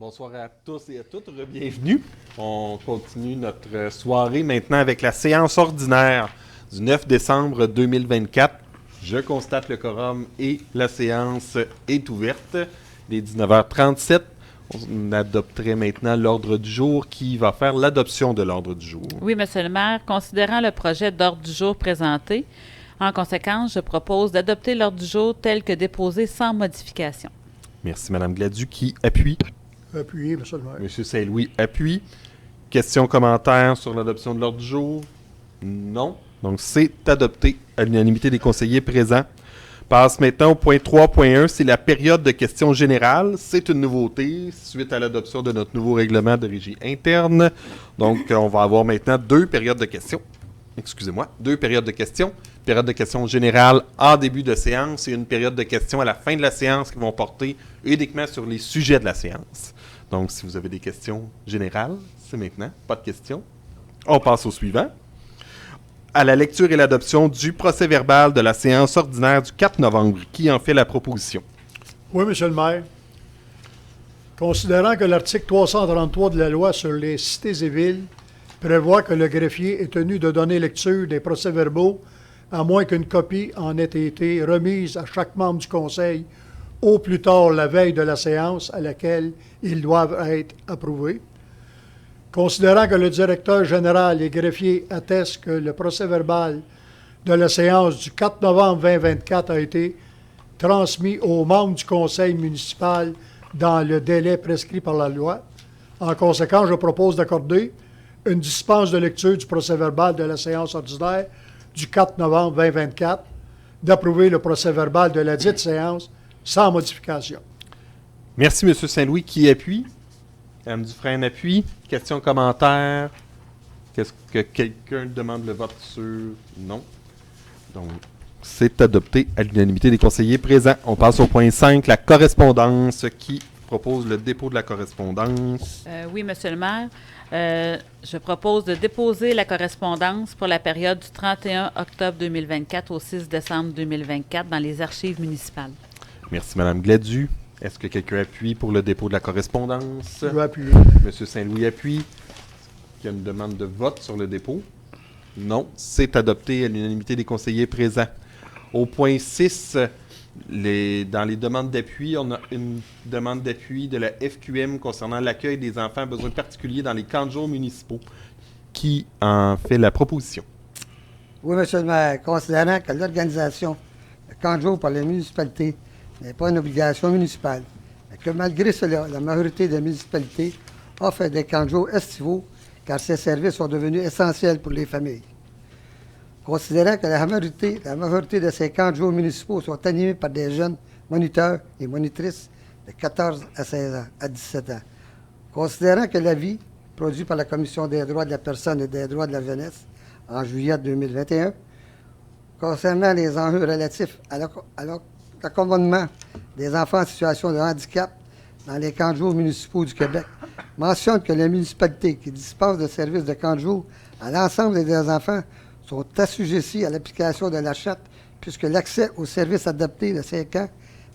Bonsoir à tous et à toutes, bienvenue. On continue notre soirée maintenant avec la séance ordinaire du 9 décembre 2024. Je constate le quorum et la séance est ouverte. Il est 19h37. On adopterait maintenant l'ordre du jour qui va faire l'adoption de l'ordre du jour. Oui, Monsieur le maire, considérant le projet d'ordre du jour présenté, en conséquence, je propose d'adopter l'ordre du jour tel que déposé sans modification. Merci, Mme Gladu, qui appuie. Appuyé, M. le maire. M. Saint-Louis appuie. Questions, commentaires sur l'adoption de l'ordre du jour? Non. Donc, c'est adopté à l'unanimité des conseillers présents. Passe maintenant au point 3.1, c'est la période de questions générales. C'est une nouveauté suite à l'adoption de notre nouveau règlement de régie interne. Donc, on va avoir maintenant deux périodes de questions. Excusez-moi, deux périodes de questions. Période de questions générales en début de séance et une période de questions à la fin de la séance qui vont porter uniquement sur les sujets de la séance. Donc, si vous avez des questions générales, c'est maintenant. Pas de questions. On passe au suivant. À la lecture et l'adoption du procès-verbal de la séance ordinaire du 4 novembre. Qui en fait la proposition? Oui, M. le maire. Considérant que l'article 333 de la loi sur les cités et villes prévoit que le greffier est tenu de donner lecture des procès-verbaux à moins qu'une copie en ait été remise à chaque membre du conseil au plus tard la veille de la séance à laquelle ils doivent être approuvés. Considérant que le directeur général et greffier attestent que le procès-verbal de la séance du 4 novembre 2024 a été transmis aux membres du conseil municipal dans le délai prescrit par la loi, en conséquence, je propose d'accorder une dispense de lecture du procès-verbal de la séance ordinaire du 4 novembre 2024, d'approuver le procès-verbal de la dite séance sans modification. Merci, M. Saint-Louis. Qui appuie? Mme Dufresne appuie. Questions, commentaires? Qu'est-ce que quelqu'un demande le vote sur? Non. Donc, c'est adopté à l'unanimité des conseillers présents. On passe au point 5, la correspondance. Qui propose le dépôt de la correspondance? Oui, Monsieur le maire, je propose de déposer la correspondance pour la période du 31 octobre 2024 au 6 décembre 2024 dans les archives municipales. Merci, Mme Gladu. Est-ce que quelqu'un appuie pour le dépôt de la correspondance? Je vais appuyer. M. Saint-Louis appuie. Est-ce qu'il y a une demande de vote sur le dépôt? Non. C'est adopté à l'unanimité des conseillers présents. Au point 6, dans les demandes d'appui, on a une demande d'appui de la FQM concernant l'accueil des enfants à besoins particuliers dans les camps de jour municipaux. Qui en fait la proposition? Oui, M. le maire, considérant que l'organisation de camps de jour par les municipalités n'est pas une obligation municipale, mais que malgré cela, la majorité des municipalités offrent des camps de jour estivaux car ces services sont devenus essentiels pour les familles. Considérant que la majorité de ces camps de jour municipaux sont animés par des jeunes moniteurs et monitrices de 14 à 16 ans, à 17 ans. Considérant que l'avis produit par la Commission des droits de la personne et des droits de la jeunesse en juillet 2021, concernant les enjeux relatifs à l'accommodement des enfants en situation de handicap dans les camps de jour municipaux du Québec, mentionne que les municipalités qui dispensent de services de camps de jour à l'ensemble des enfants sont assujettis à l'application de la Charte, puisque l'accès aux services adaptés de ces camps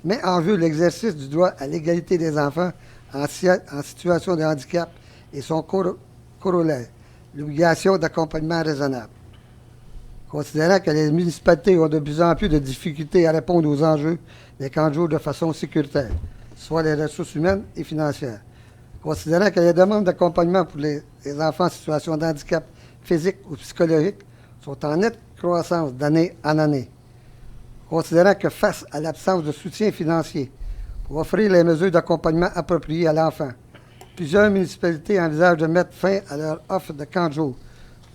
met en jeu l'exercice du droit à l'égalité des enfants en situation de handicap et son corollaire, l'obligation d'accompagnement raisonnable. Considérant que les municipalités ont de plus en plus de difficultés à répondre aux enjeux des camps de jour de façon sécuritaire, soit les ressources humaines et financières. Considérant que les demandes d'accompagnement pour les enfants en situation de handicap physique ou psychologique sont en nette croissance d'année en année. Considérant que face à l'absence de soutien financier pour offrir les mesures d'accompagnement appropriées à l'enfant, plusieurs municipalités envisagent de mettre fin à leur offre de camp de jour,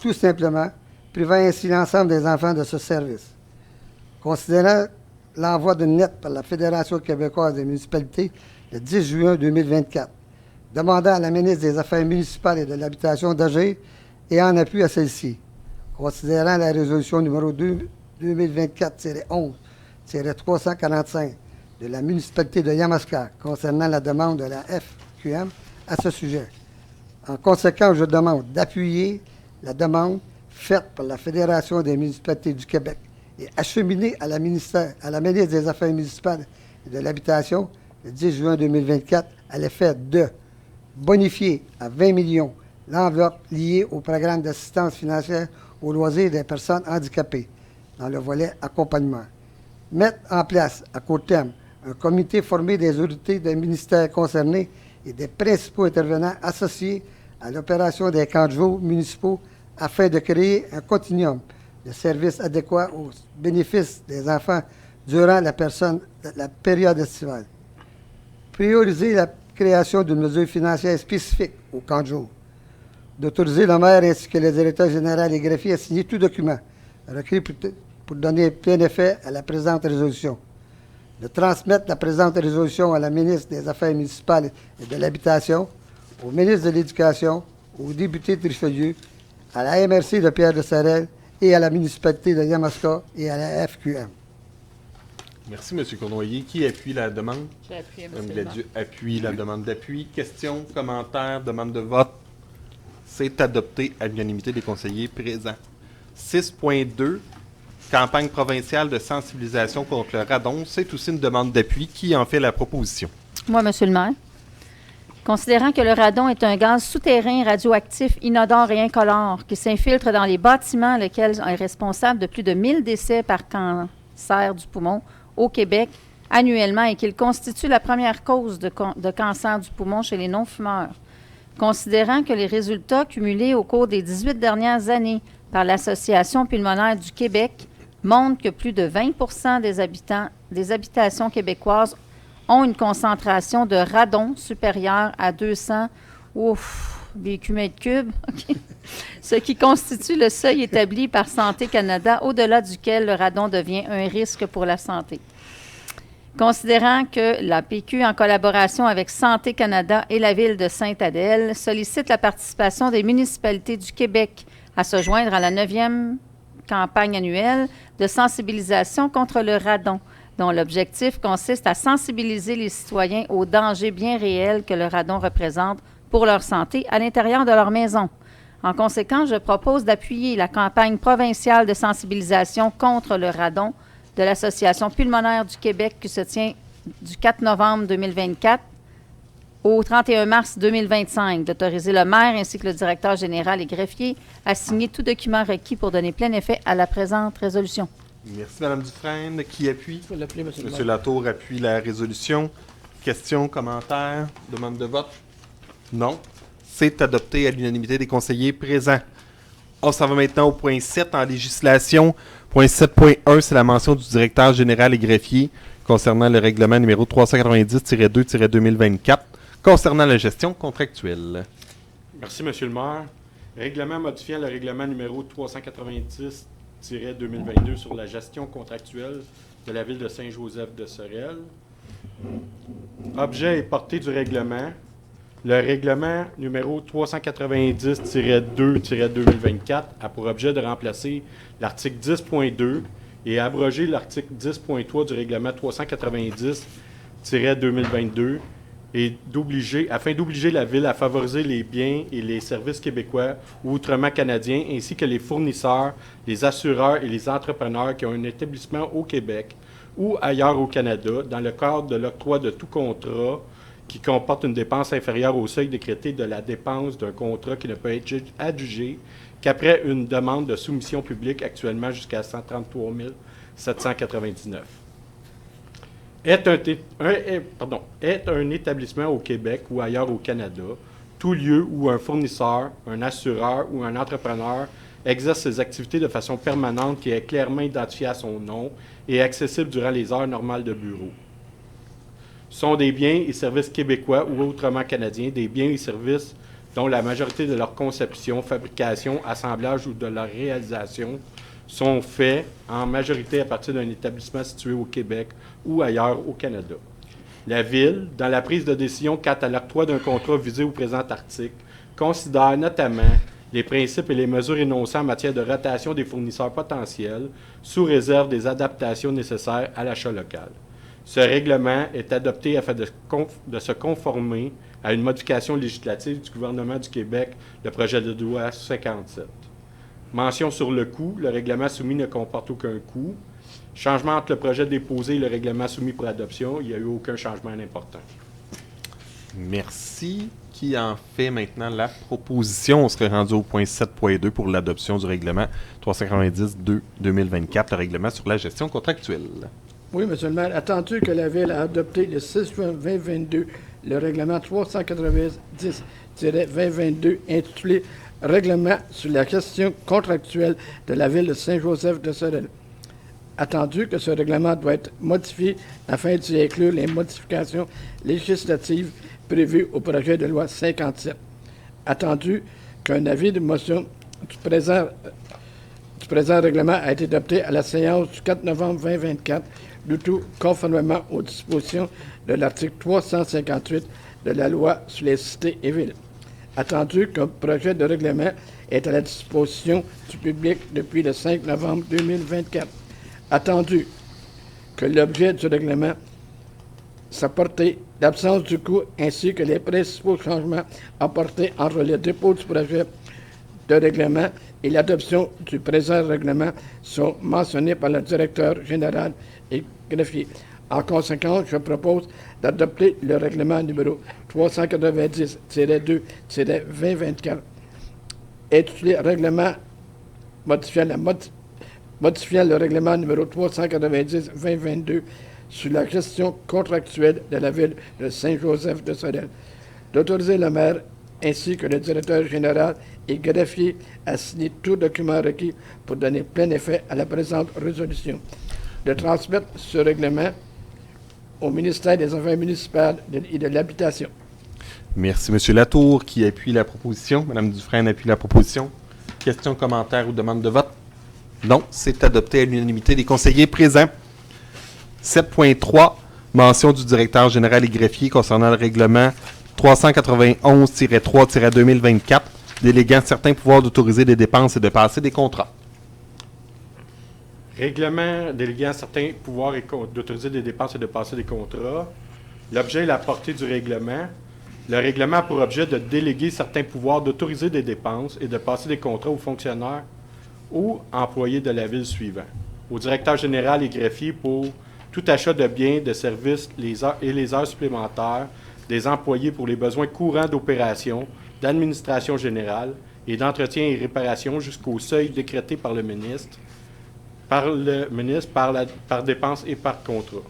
tout simplement privant ainsi l'ensemble des enfants de ce service. Considérant l'envoi d'une lettre par la Fédération québécoise des municipalités le 10 juin 2024, demandant à la ministre des Affaires municipales et de l'Habitation d'agir et en appui à celle-ci, considérant la résolution numéro 2024-11-345 de la municipalité de Yamaska concernant la demande de la FQM à ce sujet. En conséquence, je demande d'appuyer la demande faite par la Fédération des municipalités du Québec et acheminée à la ministre des Affaires municipales et de l'Habitation le 10 juin 2024 à l'effet de bonifier à 20 millions l'enveloppe liée au programme d'assistance financière aux loisirs des personnes handicapées dans le volet accompagnement. Mettre en place, à court terme, un comité formé des autorités des ministères concernés et des principaux intervenants associés à l'opération des camps de jour municipaux afin de créer un continuum de services adéquats aux bénéfices des enfants durant la période estivale. Prioriser la création d'une mesure financière spécifique au camp de jour. D'autoriser le maire ainsi que le directeur général et greffier à signer tout document requis pour donner plein effet à la présente résolution. De transmettre la présente résolution à la ministre des Affaires municipales et de l'Habitation, au ministre de l'Éducation, au député de Richelieu, à la MRC de Pierre-de-Sarel et à la municipalité de Yamaska et à la FQM. Merci, M. Cournoyer. Qui appuie la demande? J'ai appuyé, Mme M. Gladieux appuie la demande d'appui. Questions, commentaires, demande de vote? C'est adopté à l'unanimité des conseillers présents. 6.2, campagne provinciale de sensibilisation contre le radon. C'est aussi une demande d'appui. Qui en fait la proposition? Moi, Monsieur le maire. Considérant que le radon est un gaz souterrain radioactif inodore et incolore qui s'infiltre dans les bâtiments, lequel est responsable de plus de 1000 décès par cancer du poumon au Québec annuellement et qu'il constitue la première cause de cancer du poumon chez les non-fumeurs. Considérant que les résultats cumulés au cours des 18 dernières années par l'Association pulmonaire du Québec montrent que plus de 20 des habitations québécoises ont une concentration de radon supérieure à 200 BQ mètres cubes, ce qui constitue le seuil établi par Santé Canada au-delà duquel le radon devient un risque pour la santé. Considérant que la PQ, en collaboration avec Santé Canada et la Ville de Sainte-Adèle, sollicite la participation des municipalités du Québec à se joindre à la 9e campagne annuelle de sensibilisation contre le radon, dont l'objectif consiste à sensibiliser les citoyens aux dangers bien réels que le radon représente pour leur santé à l'intérieur de leur maison. En conséquence, je propose d'appuyer la campagne provinciale de sensibilisation contre le radon de l'Association pulmonaire du Québec qui se tient du 4 novembre 2024 au 31 mars 2025, d'autoriser le maire ainsi que le directeur général et greffier à signer tout document requis pour donner plein effet à la présente résolution. Merci, Mme Dufresne. Qui appuie? Je vais l'appeler, M. le M. maire. Latour appuie la résolution. Questions, commentaires, demande de vote? Non. C'est adopté à l'unanimité des conseillers présents. On s'en va maintenant au point 7 en législation. Point 7.1, c'est la mention du directeur général et greffier concernant le règlement numéro 390-2-2024 concernant la gestion contractuelle. Merci, M. le maire. Règlement modifiant le règlement numéro 390-2022 sur la gestion contractuelle de la Ville de Saint-Joseph-de-Sorel. Objet et portée du règlement. Le règlement numéro 390-2-2024 a pour objet de remplacer l'article 10.2 et abroger l'article 10.3 du règlement 390-2022 et afin d'obliger la Ville à favoriser les biens et les services québécois ou outre-mer canadiens, ainsi que les fournisseurs, les assureurs et les entrepreneurs qui ont un établissement au Québec ou ailleurs au Canada dans le cadre de l'octroi de tout contrat qui comporte une dépense inférieure au seuil décrété de la dépense d'un contrat qui ne peut être adjugé qu'après une demande de soumission publique actuellement jusqu'à 133 799. Est un établissement au Québec ou ailleurs au Canada, tout lieu où un fournisseur, un assureur ou un entrepreneur exerce ses activités de façon permanente qui est clairement identifiée à son nom et accessible durant les heures normales de bureau. Sont des biens et services québécois ou autrement canadiens, des biens et services dont la majorité de leur conception, fabrication, assemblage ou de leur réalisation sont faits en majorité à partir d'un établissement situé au Québec ou ailleurs au Canada. La Ville, dans la prise de décision quant à l'octroi d'un contrat visé au présent article, considère notamment les principes et les mesures énoncées en matière de rotation des fournisseurs potentiels, sous réserve des adaptations nécessaires à l'achat local. Ce règlement est adopté afin de se conformer à une modification législative du gouvernement du Québec, le projet de loi 57. Mention sur le coût. Le règlement soumis ne comporte aucun coût. Changement entre le projet déposé et le règlement soumis pour adoption. Il n'y a eu aucun changement important. Merci. Qui en fait maintenant la proposition? On serait rendu au point 7.2 pour l'adoption du règlement 390-2024, le règlement sur la gestion contractuelle. Oui, M. le maire. Attendu que la Ville a adopté le 6 juin 2022 le règlement 390-2022 intitulé « Règlement sur la gestion contractuelle de la Ville de Saint-Joseph-de-Sorel ». Attendu que ce règlement doit être modifié afin d'y inclure les modifications législatives prévues au projet de loi 57. Attendu qu'un avis de motion du présent règlement a été adopté à la séance du 4 novembre 2024, du tout conformément aux dispositions de l'article 358 de la loi sur les cités et villes. Attendu qu'un projet de règlement est à la disposition du public depuis le 5 novembre 2024. Attendu que l'objet du règlement, sa portée, l'absence du coût ainsi que les principaux changements apportés entre le dépôt du projet de règlement et l'adoption du présent règlement sont mentionnés par le directeur général et greffier. En conséquence, je propose d'adopter le règlement numéro 390-2-2024 intitulé Règlement modifiant le règlement numéro 390-2022 sur la gestion contractuelle de la Ville de Saint-Joseph-de-Sorel, d'autoriser le maire ainsi que le directeur général et greffier à signer tout document requis pour donner plein effet à la présente résolution, de transmettre ce règlement au ministère des Affaires municipales et de l'Habitation. Merci, M. Latour, qui appuie la proposition. Mme Dufresne appuie la proposition. Questions, commentaires ou demandes de vote? Non, c'est adopté à l'unanimité des conseillers présents. 7.3, mention du directeur général et greffier concernant le règlement 391-3-2024, déléguant certains pouvoirs d'autoriser des dépenses et de passer des contrats. Règlement déléguant certains pouvoirs d'autoriser des dépenses et de passer des contrats. L'objet et la portée du règlement. Le règlement a pour objet de déléguer certains pouvoirs d'autoriser des dépenses et de passer des contrats aux fonctionnaires ou employés de la Ville suivants. Au directeur général et greffier pour tout achat de biens, de services les heures supplémentaires des employés pour les besoins courants d'opération, d'administration générale et d'entretien et réparation jusqu'au seuil décrété par le ministre, par dépense et par contrat.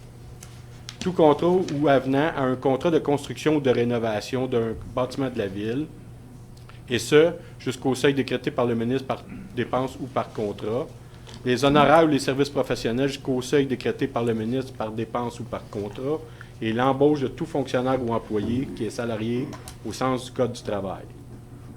Tout contrat ou avenant à un contrat de construction ou de rénovation d'un bâtiment de la Ville, et ce, jusqu'au seuil décrété par le ministre par dépense ou par contrat. Les honoraires ou les services professionnels jusqu'au seuil décrété par le ministre par dépense ou par contrat, et l'embauche de tout fonctionnaire ou employé qui est salarié au sens du Code du travail.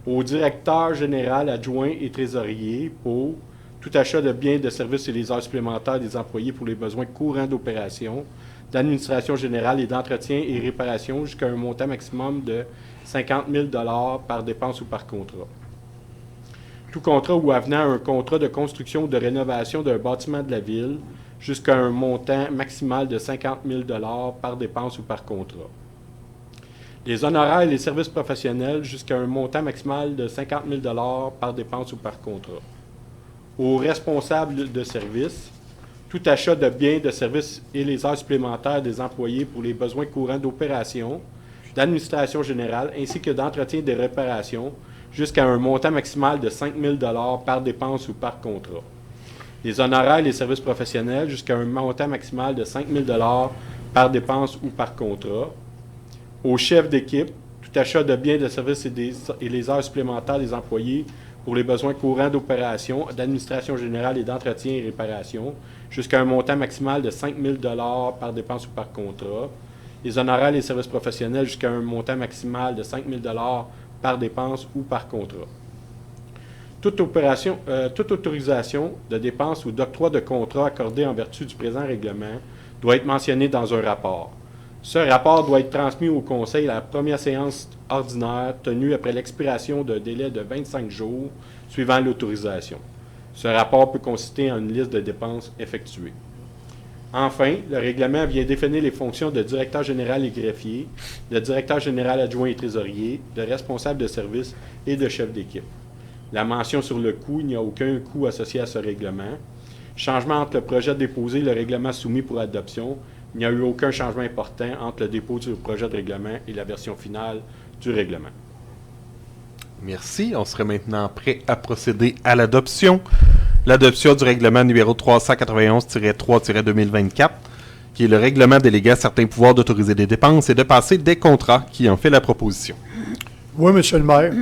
Au directeur général adjoint et trésorier pour tout achat de biens, de services et les heures supplémentaires des employés pour les besoins courants d'opération, d'administration générale et d'entretien et réparation jusqu'à un montant maximum de 50 000 $ par dépense ou par contrat. Tout contrat ou avenant à un contrat de construction ou de rénovation d'un bâtiment de la Ville jusqu'à un montant maximal de 50 000 $ par dépense ou par contrat. Les honoraires et les services professionnels jusqu'à un montant maximal de 50 000 $ par dépense ou par contrat. Aux responsables de service, tout achat de biens, de services et les heures supplémentaires des employés pour les besoins courants d'opération, d'administration générale ainsi que d'entretien et de réparation jusqu'à un montant maximal de 5 000 $ par dépense ou par contrat. Les honoraires et les services professionnels jusqu'à un montant maximal de 5 000 $ par dépense ou par contrat. Aux chefs d'équipe, tout achat de biens, de services et les heures supplémentaires des employés pour les besoins courants d'opération, d'administration générale et d'entretien et réparation, jusqu'à un montant maximal de 5 000 $ par dépense ou par contrat. Les honoraires et les services professionnels jusqu'à un montant maximal de 5 000 $ par dépense ou par contrat. Toute autorisation de dépense ou d'octroi de contrat accordé en vertu du présent règlement doit être mentionnée dans un rapport. Ce rapport doit être transmis au Conseil à la première séance ordinaire tenue après l'expiration d'un délai de 25 jours suivant l'autorisation. Ce rapport peut consister en une liste de dépenses effectuées. Enfin, le règlement vient définir les fonctions de directeur général et greffier, de directeur général adjoint et trésorier, de responsable de service et de chef d'équipe. La mention sur le coût, il n'y a aucun coût associé à ce règlement. Changement entre le projet déposé et le règlement soumis pour adoption. Il n'y a eu aucun changement important entre le dépôt du projet de règlement et la version finale du règlement. Merci. On serait maintenant prêt à procéder à l'adoption. L'adoption du règlement numéro 391-3-2024, qui est le règlement déléguant certains pouvoirs d'autoriser des dépenses et de passer des contrats, qui en fait la proposition. Oui, Monsieur le maire.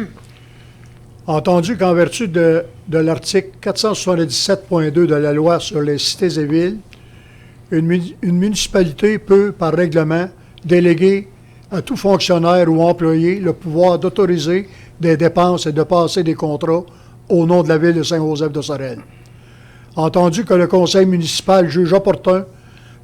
Entendu qu'en vertu de l'article 477.2 de la loi sur les cités et villes, une municipalité peut, par règlement, déléguer à tout fonctionnaire ou employé le pouvoir d'autoriser des dépenses et de passer des contrats au nom de la ville de Saint-Joseph-de-Sorel. Entendu que le conseil municipal juge opportun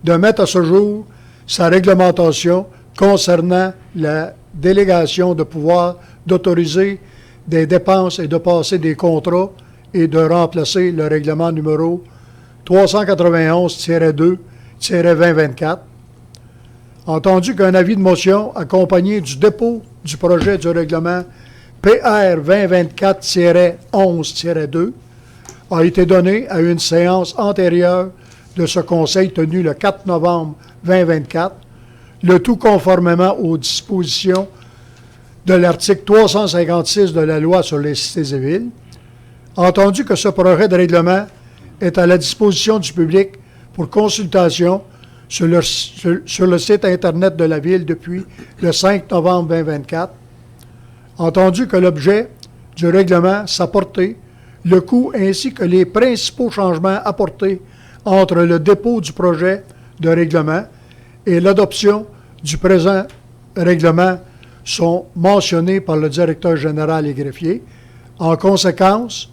de mettre à ce jour sa réglementation concernant la délégation de pouvoir d'autoriser des dépenses et de passer des contrats et de remplacer le règlement numéro 391-2-2024. Entendu qu'un avis de motion accompagné du dépôt du projet du règlement PR 2024-11-2 a été donné à une séance antérieure de ce conseil tenue le 4 novembre 2024, le tout conformément aux dispositions de l'article 356 de la loi sur les cités et villes. Entendu que ce projet de règlement est à la disposition du public pour consultation sur le site Internet de la Ville depuis le 5 novembre 2024. Entendu que l'objet du règlement, sa portée, le coût ainsi que les principaux changements apportés entre le dépôt du projet de règlement et l'adoption du présent règlement sont mentionnés par le directeur général et greffier. En conséquence,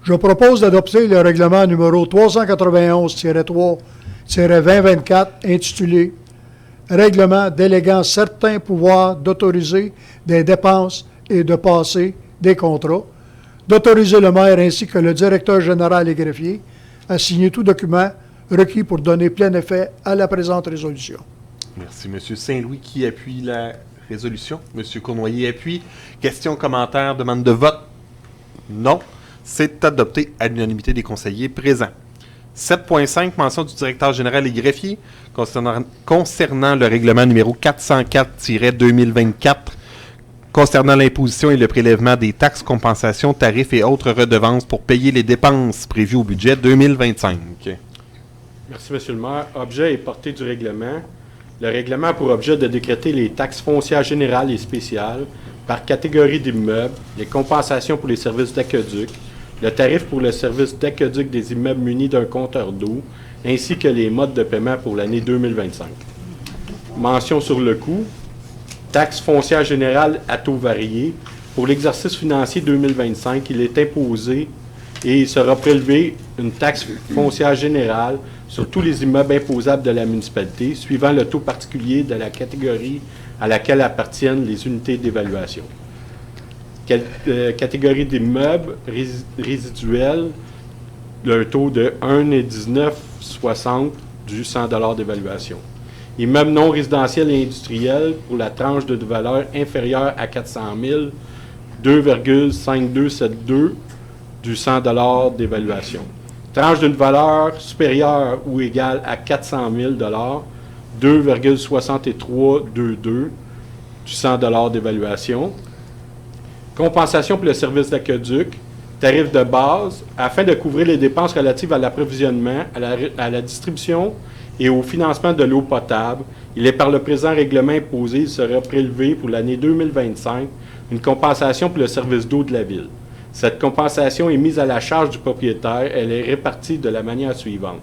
je propose d'adopter le règlement numéro 391-3-2024 intitulé « Règlement déléguant certains pouvoirs d'autoriser des dépenses et de passer des contrats », d'autoriser le maire ainsi que le directeur général et greffier à signer tout document requis pour donner plein effet à la présente résolution. Merci, M. Saint-Louis, qui appuie la résolution. M. Cournoyer appuie. Questions, commentaires, demande de vote? Non. C'est adopté à l'unanimité des conseillers présents. 7.5, mention du directeur général et greffier concernant le règlement numéro 404-2024 concernant l'imposition et le prélèvement des taxes, compensations, tarifs et autres redevances pour payer les dépenses prévues au budget 2025. Merci, M. le maire. Objet et portée du règlement. Le règlement a pour objet de décréter les taxes foncières générales et spéciales par catégorie d'immeubles, les compensations pour les services d'aqueduc, le tarif pour le service d'aqueduc des immeubles munis d'un compteur d'eau, ainsi que les modes de paiement pour l'année 2025. Mention sur le coût. Taxe foncière générale à taux varié. Pour l'exercice financier 2025, il est imposé et il sera prélevé une taxe foncière générale sur tous les immeubles imposables de la municipalité, suivant le taux particulier de la catégorie à laquelle appartiennent les unités d'évaluation. Catégorie d'immeubles résiduels, le taux de 1,1960 du 100 $ d'évaluation. Immeubles non résidentiels et industriels pour la tranche de valeur inférieure à 400 000, 2,5272 du 100 $ d'évaluation. Tranche d'une valeur supérieure ou égale à 400 000 2,6322 du 100 $ d'évaluation. Compensation pour le service d'aqueduc, tarif de base, afin de couvrir les dépenses relatives à l'approvisionnement, à la distribution et au financement de l'eau potable. Il est par le présent règlement imposé, il sera prélevé pour l'année 2025 une compensation pour le service d'eau de la ville. Cette compensation est mise à la charge du propriétaire. Elle est répartie de la manière suivante.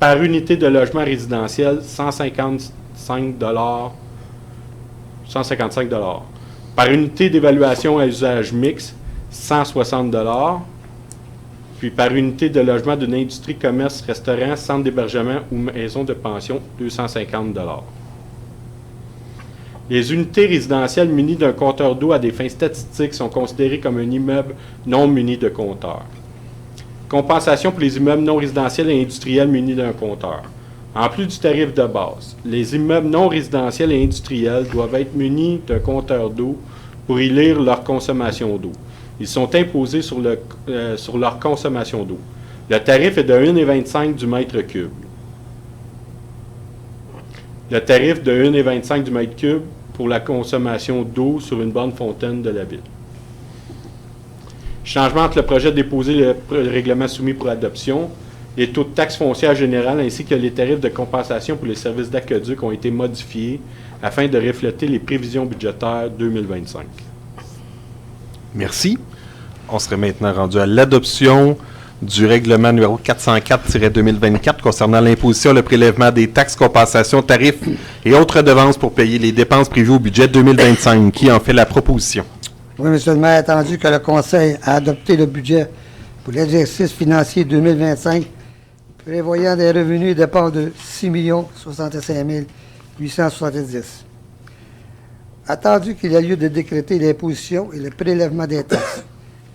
Par unité de logement résidentiel, 155 $. Par unité d'évaluation à usage mixte, 160 $. Puis par unité de logement d'une industrie, commerce, restaurant, centre d'hébergement ou maison de pension, 250 $. Les unités résidentielles munies d'un compteur d'eau à des fins statistiques sont considérées comme un immeuble non muni de compteur. Compensation pour les immeubles non résidentiels et industriels munis d'un compteur. En plus du tarif de base, les immeubles non résidentiels et industriels doivent être munis d'un compteur d'eau pour y lire leur consommation d'eau. Ils sont imposés sur leur consommation d'eau. Le tarif est de 1,25 du mètre cube. le tarif de 1,25 du mètre cube pour la consommation d'eau sur une borne fontaine de la ville. Changement entre le projet déposé et le règlement soumis pour adoption. Les taux de taxe foncière générale ainsi que les tarifs de compensation pour les services d'aqueduc ont été modifiés afin de refléter les prévisions budgétaires 2025. Merci. On serait maintenant rendu à l'adoption du règlement numéro 404-2024 concernant l'imposition, le prélèvement des taxes, compensations, tarifs et autres redevances pour payer les dépenses prévues au budget 2025. Qui en fait la proposition? Oui, M. le maire, attendu que le Conseil a adopté le budget pour l'exercice financier 2025, prévoyant des revenus et dépenses de 6 065 870. Attendu qu'il y a lieu de décréter l'imposition et le prélèvement des taxes,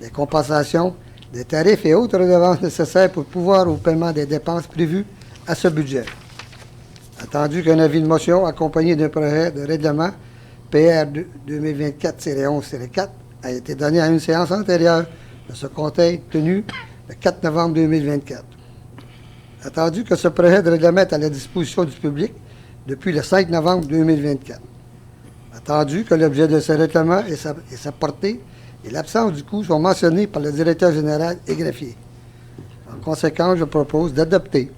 des compensations, des tarifs et autres redevances nécessaires pour pouvoir au paiement des dépenses prévues à ce budget. Attendu qu'un avis de motion accompagné d'un projet de règlement PR 2024-11-4 a été donné à une séance antérieure de ce conseil tenu le 4 novembre 2024. Attendu que ce projet de règlement est à la disposition du public depuis le 5 novembre 2024. Attendu que l'objet de ce règlement et sa portée et l'absence du coût sont mentionnés par le directeur général et greffier. En conséquence, je propose d'adopter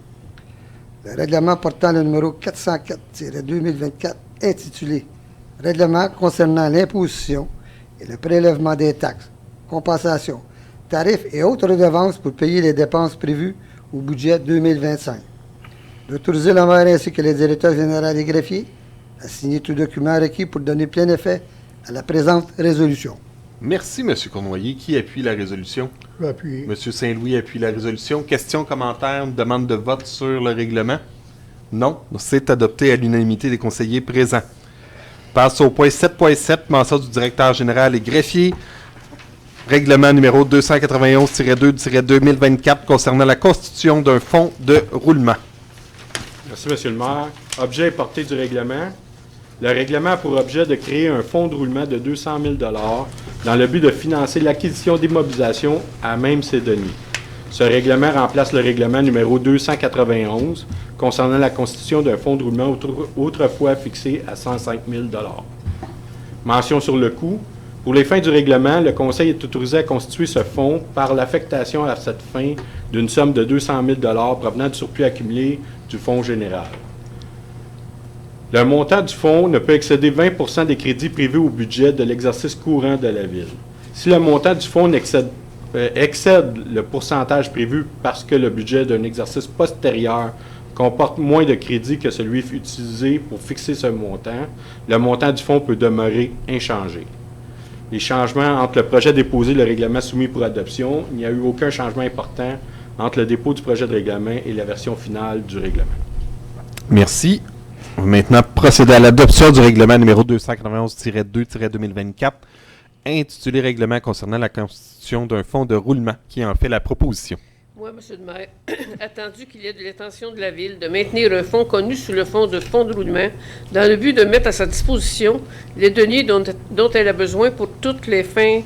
le règlement portant le numéro 404-2024 intitulé « Règlement concernant l'imposition et le prélèvement des taxes, compensations, tarifs et autres redevances pour payer les dépenses prévues au budget 2025. » D'autoriser le maire ainsi que le directeur général et greffier à signer tout document requis pour donner plein effet à la présente résolution. Merci, M. Cournoyer. Qui appuie la résolution? Je vais appuyer. M. Saint-Louis appuie la résolution. Questions, commentaires, demande de vote sur le règlement? Non. C'est adopté à l'unanimité des conseillers présents. Passe au point 7.7, mention du directeur général et greffier. Règlement numéro 291-2-2024 concernant la constitution d'un fonds de roulement. Merci, M. le maire. Objet et portée du règlement. Le règlement a pour objet de créer un fonds de roulement de 200 000 $ dans le but de financer l'acquisition d'immobilisation à Même-Sédonie. Ce règlement remplace le règlement numéro 291 concernant la constitution d'un fonds de roulement autrefois fixé à 105 000 $. Mention sur le coût. Pour les fins du règlement, le Conseil est autorisé à constituer ce fonds par l'affectation à cette fin d'une somme de 200 000 $ provenant du surplus accumulé du fonds général. Le montant du fonds ne peut excéder 20 % des crédits prévus au budget de l'exercice courant de la Ville. Si le montant du fonds excède le pourcentage prévu parce que le budget d'un exercice postérieur comporte moins de crédits que celui utilisé pour fixer ce montant, le montant du fonds peut demeurer inchangé. Les changements entre le projet déposé et le règlement soumis pour adoption, il n'y a eu aucun changement important entre le dépôt du projet de règlement et la version finale du règlement. Merci. On va maintenant procéder à l'adoption du règlement numéro 291-2-2024, intitulé Règlement concernant la constitution d'un fonds de roulement. Qui en fait la proposition? Moi, M. le maire, attendu qu'il y ait de l'intention de la Ville de maintenir un fonds connu sous le fonds de roulement dans le but de mettre à sa disposition les deniers dont elle a besoin pour toutes les fins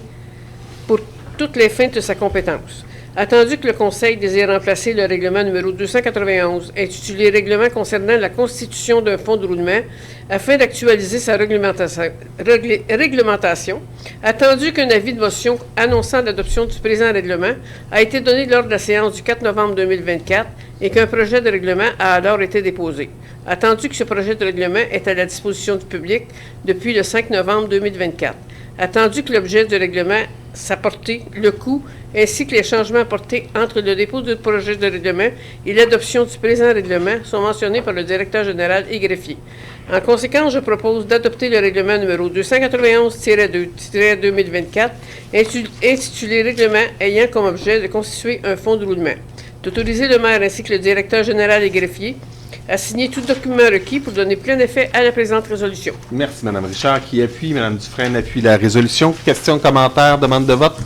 de sa compétence. Attendu que le Conseil désire remplacer le règlement numéro 291, intitulé Règlement concernant la constitution d'un fonds de roulement, afin d'actualiser sa réglementation, attendu qu'un avis de motion annonçant l'adoption du présent règlement a été donné lors de la séance du 4 novembre 2024 et qu'un projet de règlement a alors été déposé. Attendu que ce projet de règlement est à la disposition du public depuis le 5 novembre 2024. Attendu que l'objet du règlement, sa portée, le coût, ainsi que les changements apportés entre le dépôt du projet de règlement et l'adoption du présent règlement sont mentionnés par le directeur général et greffier. En conséquence, je propose d'adopter le règlement numéro 291-2-2024, intitulé Règlement ayant comme objet de constituer un fonds de roulement. D'autoriser le maire ainsi que le directeur général et greffier à signer tout document requis pour donner plein effet à la présente résolution. Merci, Mme Richard. Qui appuie? Mme Dufresne appuie la résolution. Questions, commentaires, demande de vote?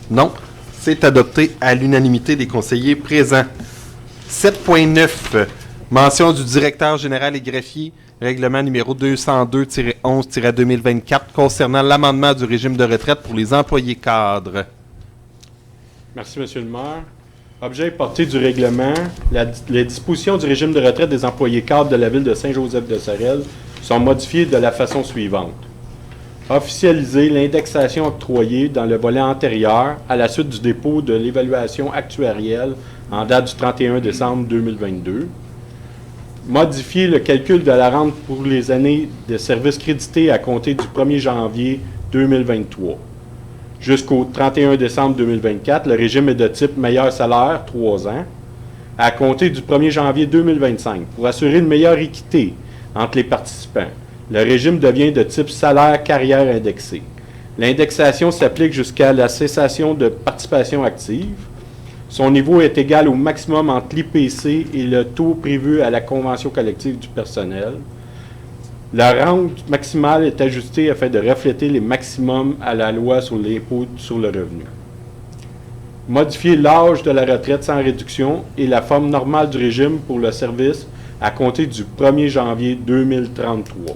Non. C'est adopté à l'unanimité des conseillers présents. 7.9. Mention du directeur général et greffier, règlement numéro 202-11-2024 concernant l'amendement du régime de retraite pour les employés cadres. Merci, M. le maire. Objet et portée du règlement, les dispositions du régime de retraite des employés cadres de la Ville de Saint-Joseph-de-Sorel sont modifiées de la façon suivante. Officialiser l'indexation octroyée dans le volet antérieur à la suite du dépôt de l'évaluation actuarielle en date du 31 décembre 2022. Modifier le calcul de la rente pour les années de services crédités à compter du 1er janvier 2023. Jusqu'au 31 décembre 2024, le régime est de type meilleur salaire, 3 ans, à compter du 1er janvier 2025. Pour assurer une meilleure équité entre les participants, le régime devient de type salaire carrière indexé. L'indexation s'applique jusqu'à la cessation de participation active. Son niveau est égal au maximum entre l'IPC et le taux prévu à la convention collective du personnel. La rente maximale est ajustée afin de refléter les maximums à la loi sur l'impôt sur le revenu. Modifier l'âge de la retraite sans réduction et la forme normale du régime pour le service à compter du 1er janvier 2033,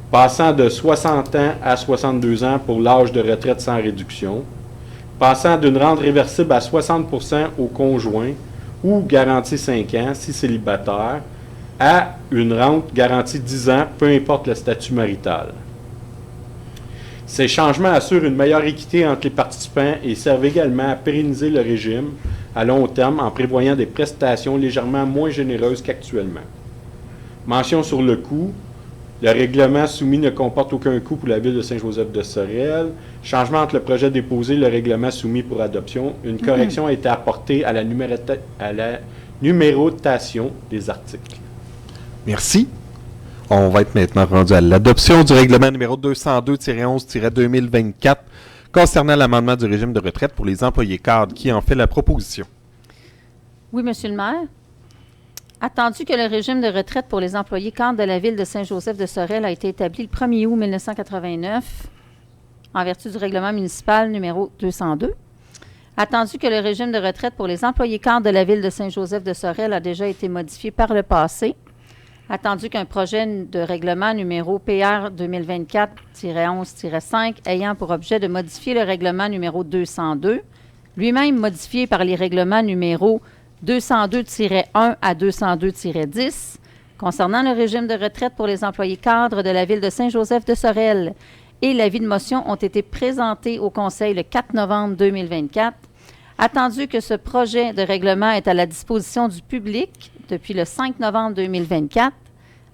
passant de 60 ans à 62 ans pour l'âge de retraite sans réduction, passant d'une rente réversible à 60 % au conjoint ou garantie 5 ans si célibataire, à une rente garantie 10 ans, peu importe le statut marital. Ces changements assurent une meilleure équité entre les participants et servent également à pérenniser le régime à long terme en prévoyant des prestations légèrement moins généreuses qu'actuellement. Mention sur le coût. Le règlement soumis ne comporte aucun coût pour la Ville de Saint-Joseph-de-Sorel. Changement entre le projet déposé et le règlement soumis pour adoption. Une correction a été apportée à la numérotation des articles. Merci. On va être maintenant rendu à l'adoption du règlement numéro 202-11-2024 concernant l'amendement du régime de retraite pour les employés cadres. Qui en fait la proposition? Oui, Monsieur le maire. Attendu que le régime de retraite pour les employés cadres de la Ville de Saint-Joseph-de-Sorel a été établi le 1er août 1989 en vertu du règlement municipal numéro 202. Attendu que le régime de retraite pour les employés cadres de la Ville de Saint-Joseph-de-Sorel a déjà été modifié par le passé. Attendu qu'un projet de règlement numéro PR 2024-11-5 ayant pour objet de modifier le règlement numéro 202, lui-même modifié par les règlements numéro 202-1 à 202-10, concernant le régime de retraite pour les employés cadres de la Ville de Saint-Joseph-de-Sorel et l'avis de motion ont été présentés au Conseil le 4 novembre 2024. Attendu que ce projet de règlement est à la disposition du public depuis le 5 novembre 2024,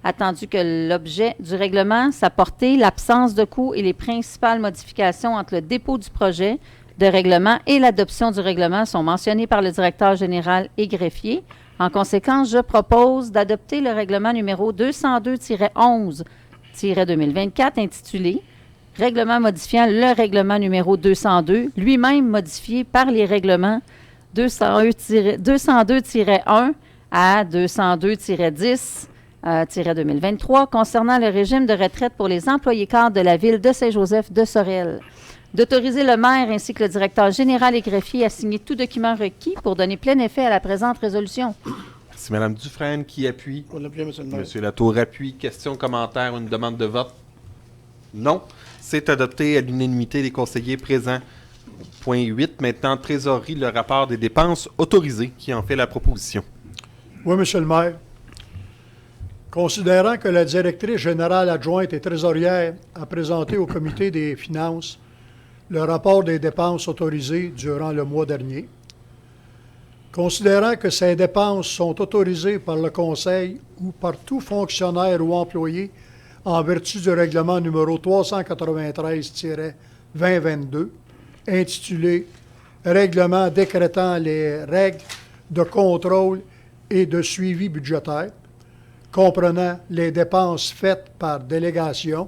attendu que l'objet du règlement, sa portée, l'absence de coût et les principales modifications entre le dépôt du projet de règlement et l'adoption du règlement sont mentionnés par le directeur général et greffier. En conséquence, je propose d'adopter le règlement numéro 202-11-2024 intitulé « Règlement modifiant le règlement numéro 202, lui-même modifié par les règlements 202-1 à 202-10-2023 concernant le régime de retraite pour les employés cadres de la Ville de Saint-Joseph-de-Sorel. D'autoriser le maire ainsi que le directeur général et greffier à signer tout document requis pour donner plein effet à la présente résolution. Merci, Mme Dufresne. Qui appuie? On l'appuie, M. le maire. Monsieur Latour appuie. Question, commentaire, une demande de vote? Non. C'est adopté à l'unanimité des conseillers présents. Point 8. Maintenant, trésorerie, le rapport des dépenses autorisées. Qui en fait la proposition? Oui, Monsieur le maire. Considérant que la directrice générale adjointe et trésorière a présenté au comité des finances le rapport des dépenses autorisées durant le mois dernier, considérant que ces dépenses sont autorisées par le Conseil ou par tout fonctionnaire ou employé en vertu du règlement numéro 393-2022, intitulé « Règlement décrétant les règles de contrôle et de suivi budgétaire », comprenant les dépenses faites par délégation,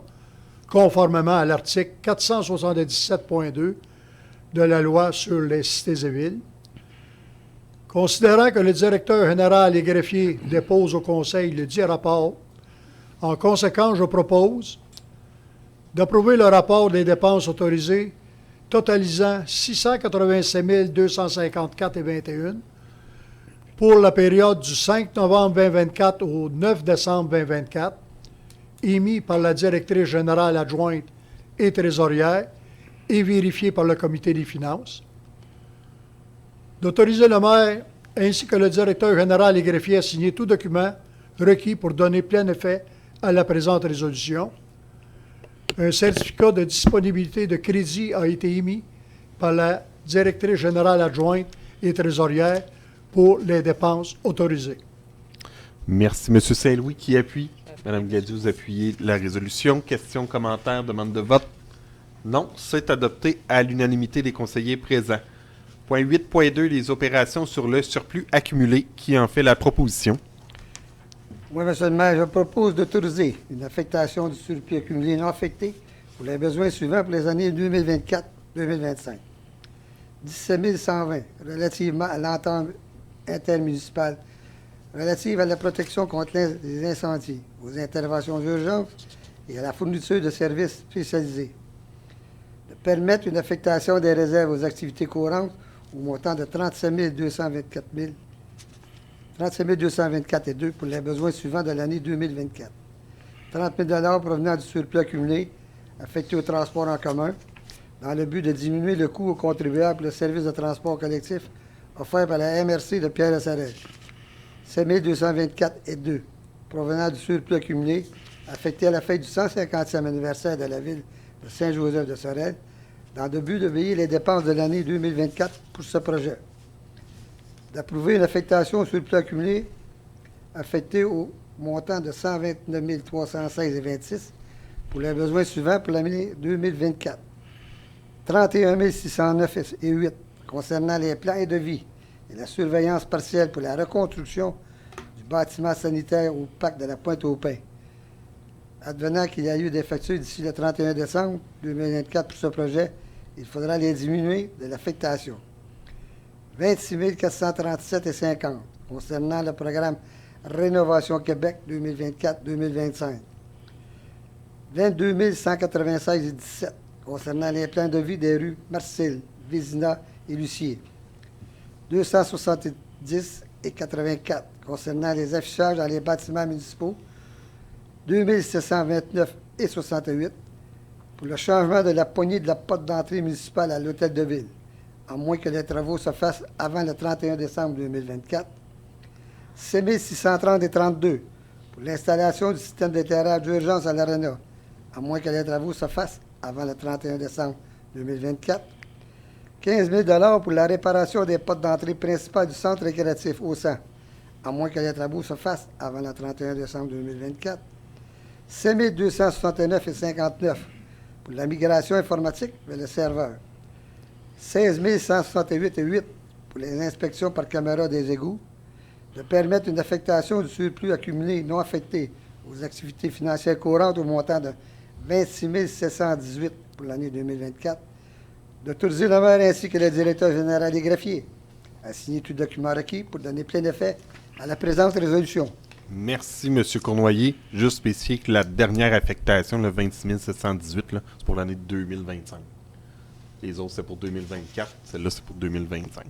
conformément à l'article 477.2 de la loi sur les cités et villes. Considérant que le directeur général et greffier dépose au Conseil le dit rapport, en conséquence, je propose d'approuver le rapport des dépenses autorisées totalisant 687 254,21 pour la période du 5 novembre 2024 au 9 décembre 2024, émis par la directrice générale adjointe et trésorière et vérifié par le comité des finances. d'autoriser le maire ainsi que le directeur général et greffier à signer tout document requis pour donner plein effet à la présente résolution. Un certificat de disponibilité de crédit a été émis par la directrice générale adjointe et trésorière pour les dépenses autorisées. Merci, M. Saint-Louis, qui appuie. Mme Gadieu, vous appuyez la résolution. Questions, commentaires, demande de vote? Non, c'est adopté à l'unanimité des conseillers présents. Point 8.2, les opérations sur le surplus accumulé. Qui en fait la proposition? Oui, M. le maire, je propose d'autoriser une affectation du surplus accumulé non affecté pour les besoins suivants pour les années 2024-2025. 17 120 relativement à l'entente intermunicipale relative à la protection contre les incendies, aux interventions d'urgence et à la fourniture de services spécialisés. De permettre une affectation des réserves aux activités courantes au montant de 37 224,2 pour les besoins suivants de l'année 2024. 30 000 provenant du surplus accumulé affecté au transport en commun dans le but de diminuer le coût aux contribuables pour le service de transport collectif offert par la MRC de Pierre-de-Sorel. 7 224,2 provenant du surplus accumulé affecté à la fête du 150e anniversaire de la ville de Saint-Joseph-de-Sorel dans le but de payer les dépenses de l'année 2024 pour ce projet. D'approuver une affectation au surplus accumulé affecté au montant de 129 316,26 pour les besoins suivants pour l'année 2024. 31 609,8 concernant les plans et devis et la surveillance partielle pour la reconstruction du bâtiment sanitaire au parc de la Pointe-aux-Pins. Advenant qu'il y a eu des factures d'ici le 31 décembre 2024 pour ce projet, il faudra les diminuer de l'affectation. 26 437,50 concernant le programme Rénovation Québec 2024-2025. 22 196,17 concernant les plans de vie des rues Marcille, Vézina et Lucier. 270,84 concernant les affichages dans les bâtiments municipaux. 2729,68 pour le changement de la poignée de la porte d'entrée municipale à l'hôtel de ville, à moins que les travaux se fassent avant le 31 décembre 2024. 7630,32 pour l'installation du système d'éclairage d'urgence à l'Arena, à moins que les travaux se fassent avant le 31 décembre 2024. 15 000 pour la réparation des portes d'entrée principales du centre récréatif au sang, à moins que les travaux se fassent avant le 31 décembre 2024. 5 269,59 pour la migration informatique vers le serveur. 16 168,8 pour les inspections par caméra des égouts. De permettre une affectation du surplus accumulé non affecté aux activités financières courantes au montant de 26 718 pour l'année 2024. D'autoriser le maire ainsi que le directeur général des greffiers à signer tout document requis pour donner plein effet à la présente résolution. Merci, M. Cournoyer. Juste spécifier que la dernière affectation, le 26 718, là, c'est pour l'année 2025. Les autres, c'est pour 2024. Celle-là, c'est pour 2025.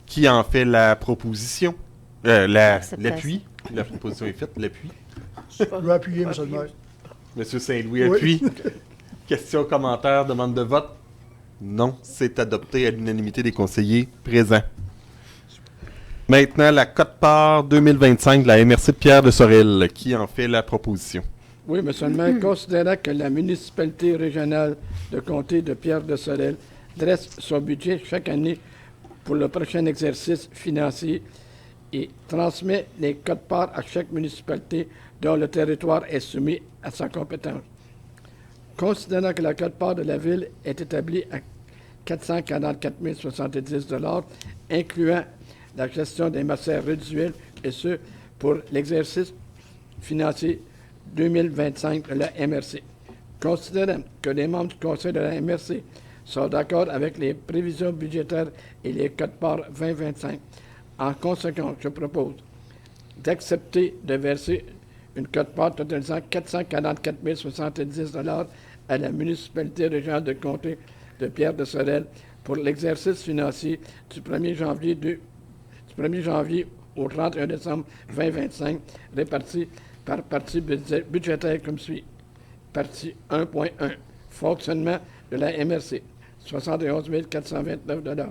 Qui en fait la proposition? L'appui. La proposition est faite. L'appui. Je vais appuyer, M. le maire. M. Saint-Louis Oui. appuie. Question, commentaire, demande de vote? Non, c'est adopté à l'unanimité des conseillers présents. Maintenant, la quote-part 2025 de la MRC de Pierre-de-Sorel. Qui en fait la proposition? Oui, M. le maire, considérant que la municipalité régionale de comté de Pierre-de-Sorel dresse son budget chaque année pour le prochain exercice financier et transmet les quotes-parts à chaque municipalité dont le territoire est soumis à sa compétence. Considérant que la quote-part de la Ville est établie à 444 070 $, incluant la gestion des matières résiduelles, et ce, pour l'exercice financier 2025 de la MRC. Considérant que les membres du Conseil de la MRC sont d'accord avec les prévisions budgétaires et les quotes-parts 2025, en conséquence, je propose d'accepter de verser une quote-part totalisant 444 070 $ à la municipalité régionale de comté de Pierre-de-Sorel pour l'exercice financier du 1er janvier au 31 décembre 2025, réparti par partie budgétaire comme suit. Partie 1.1, fonctionnement de la MRC, 71 429 $.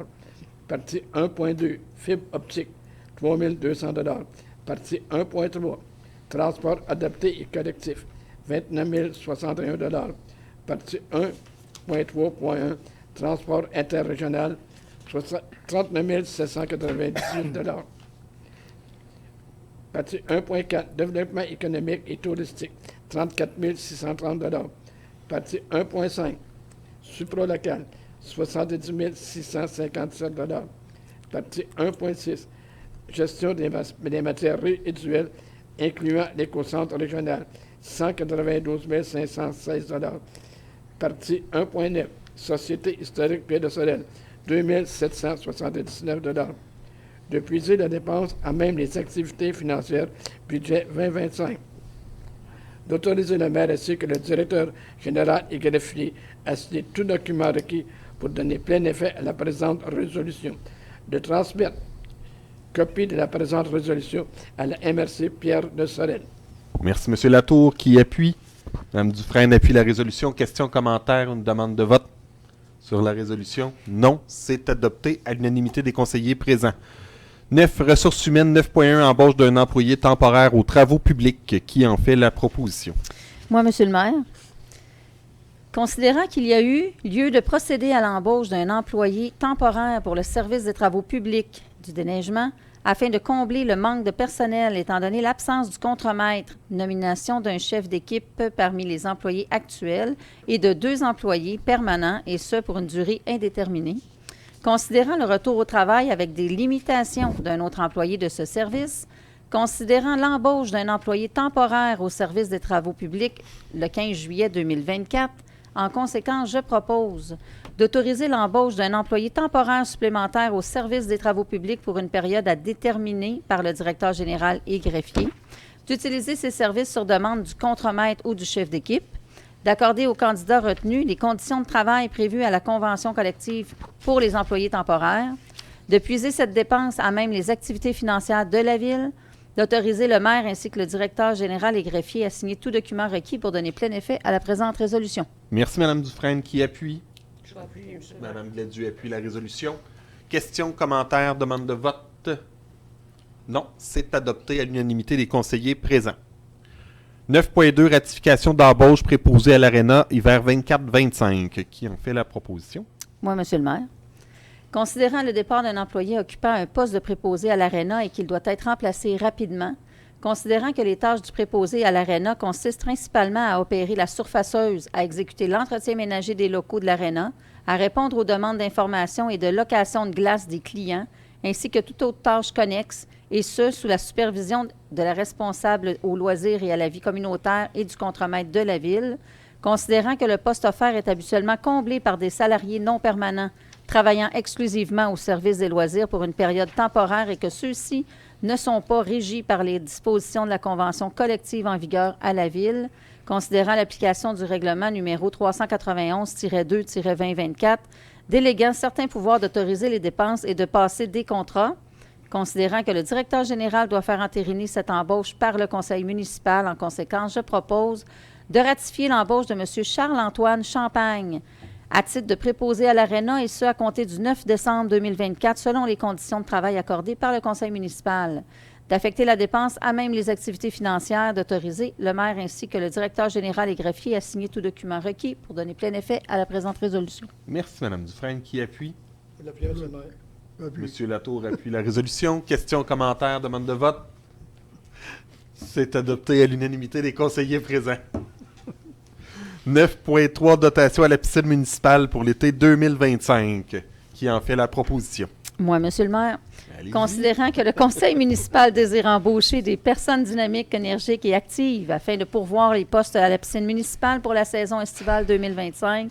Partie 1.2, fibre optique, 3 200 $. Partie 1.3, transport adapté et collectif, 29 061 $. Partie 1.3.1, transport interrégional, 39 798 $. Partie 1.4, développement économique et touristique, 34 630 $. Partie 1.5, supralocal, 70 657 $. Partie 1.6, gestion des matières résiduelles, incluant l'écocentre régional, 192 516 $. Partie 1.9, Société historique Pied de Sorel, 2 779 $. De puiser la dépense à même les activités financières, budget 2025. D'autoriser le maire ainsi que le directeur général et greffier à signer tout document requis pour donner plein effet à la présente résolution. De transmettre copie de la présente résolution à la MRC Pierre de Sorel. Merci, M. Latour, qui appuie. Mme Dufresne appuie la résolution. Question, commentaire, une demande de vote sur la résolution? Non, c'est adopté à l'unanimité des conseillers présents. 9. Ressources humaines, 9.1. Embauche d'un employé temporaire aux travaux publics. Qui en fait la proposition? Moi, Monsieur le maire. Considérant qu'il y a eu lieu de procéder à l'embauche d'un employé temporaire pour le service des travaux publics du déneigement, afin de combler le manque de personnel étant donné l'absence du contremaître, nomination d'un chef d'équipe parmi les employés actuels et de 2 employés permanents, et ce pour une durée indéterminée. Considérant le retour au travail avec des limitations d'un autre employé de ce service, considérant l'embauche d'un employé temporaire au service des travaux publics le 15 juillet 2024, en conséquence, je propose d'autoriser l'embauche d'un employé temporaire supplémentaire au service des travaux publics pour une période à déterminer par le directeur général et greffier, d'utiliser ces services sur demande du contremaître ou du chef d'équipe, d'accorder aux candidats retenus les conditions de travail prévues à la convention collective pour les employés temporaires, de puiser cette dépense à même les activités financières de la Ville, d'autoriser le maire ainsi que le directeur général et greffier à signer tout document requis pour donner plein effet à la présente résolution. Merci, Mme Dufresne, qui appuie. Je vais appuyer, monsieur. Mme Gladu appuie la résolution. Question, commentaire, demande de vote? Non, c'est adopté à l'unanimité des conseillers présents. 9.2, ratification d'embauche préposée à l'ARENA hiver 24-25. Qui en fait la proposition? Moi, Monsieur le maire. Considérant le départ d'un employé occupant un poste de préposé à l'ARENA et qu'il doit être remplacé rapidement, considérant que les tâches du préposé à l'ARENA consistent principalement à opérer la surfaceuse, à exécuter l'entretien ménager des locaux de l'ARENA, à répondre aux demandes d'information et de location de glace des clients, ainsi que toute autre tâche connexe, et ce, sous la supervision de la responsable aux loisirs et à la vie communautaire et du contremaître de la Ville, considérant que le poste offert est habituellement comblé par des salariés non permanents travaillant exclusivement au service des loisirs pour une période temporaire et que ceux-ci ne sont pas régis par les dispositions de la convention collective en vigueur à la Ville, considérant l'application du règlement numéro 391-2-2024, déléguant certains pouvoirs d'autoriser les dépenses et de passer des contrats, considérant que le directeur général doit faire entériner cette embauche par le conseil municipal. En conséquence, je propose de ratifier l'embauche de M. Charles-Antoine Champagne à titre de préposé à l'ARENA, et ce, à compter du 9 décembre 2024, selon les conditions de travail accordées par le conseil municipal, d'affecter la dépense à même les activités financières, d'autoriser le maire ainsi que le directeur général et greffier à signer tout document requis pour donner plein effet à la présente résolution. Merci, Mme Dufresne, qui appuie. La prière, c'est le maire. M. Latour appuie la résolution. Question, commentaire, demande de vote? C'est adopté à l'unanimité des conseillers présents. 9.3, dotation à la piscine municipale pour l'été 2025. Qui en fait la proposition? Moi, Monsieur le maire. Allez-y. Considérant que le conseil municipal désire embaucher des personnes dynamiques, énergiques et actives afin de pourvoir les postes à la piscine municipale pour la saison estivale 2025,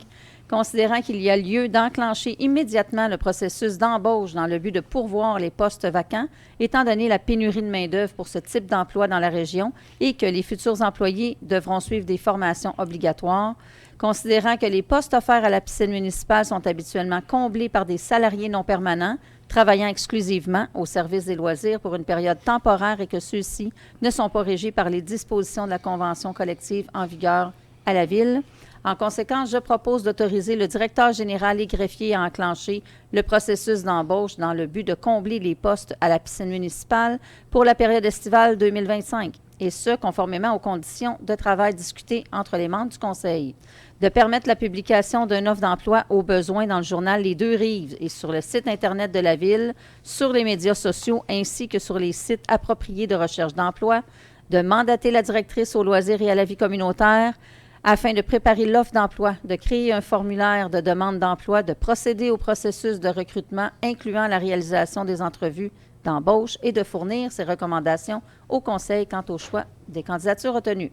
considérant qu'il y a lieu d'enclencher immédiatement le processus d'embauche dans le but de pourvoir les postes vacants, étant donné la pénurie de main-d'œuvre pour ce type d'emploi dans la région et que les futurs employés devront suivre des formations obligatoires, considérant que les postes offerts à la piscine municipale sont habituellement comblés par des salariés non permanents, travaillant exclusivement au service des loisirs pour une période temporaire et que ceux-ci ne sont pas régis par les dispositions de la convention collective en vigueur à la Ville. En conséquence, je propose d'autoriser le directeur général et greffier à enclencher le processus d'embauche dans le but de combler les postes à la piscine municipale pour la période estivale 2025, et ce, conformément aux conditions de travail discutées entre les membres du Conseil. De permettre la publication d'une offre d'emploi au besoin dans le journal Les Deux-Rives et sur le site Internet de la Ville, sur les médias sociaux ainsi que sur les sites appropriés de recherche d'emploi, de mandater la directrice aux loisirs et à la vie communautaire afin de préparer l'offre d'emploi, de créer un formulaire de demande d'emploi, de procéder au processus de recrutement incluant la réalisation des entrevues d'embauche et de fournir ses recommandations au Conseil quant au choix des candidatures retenues.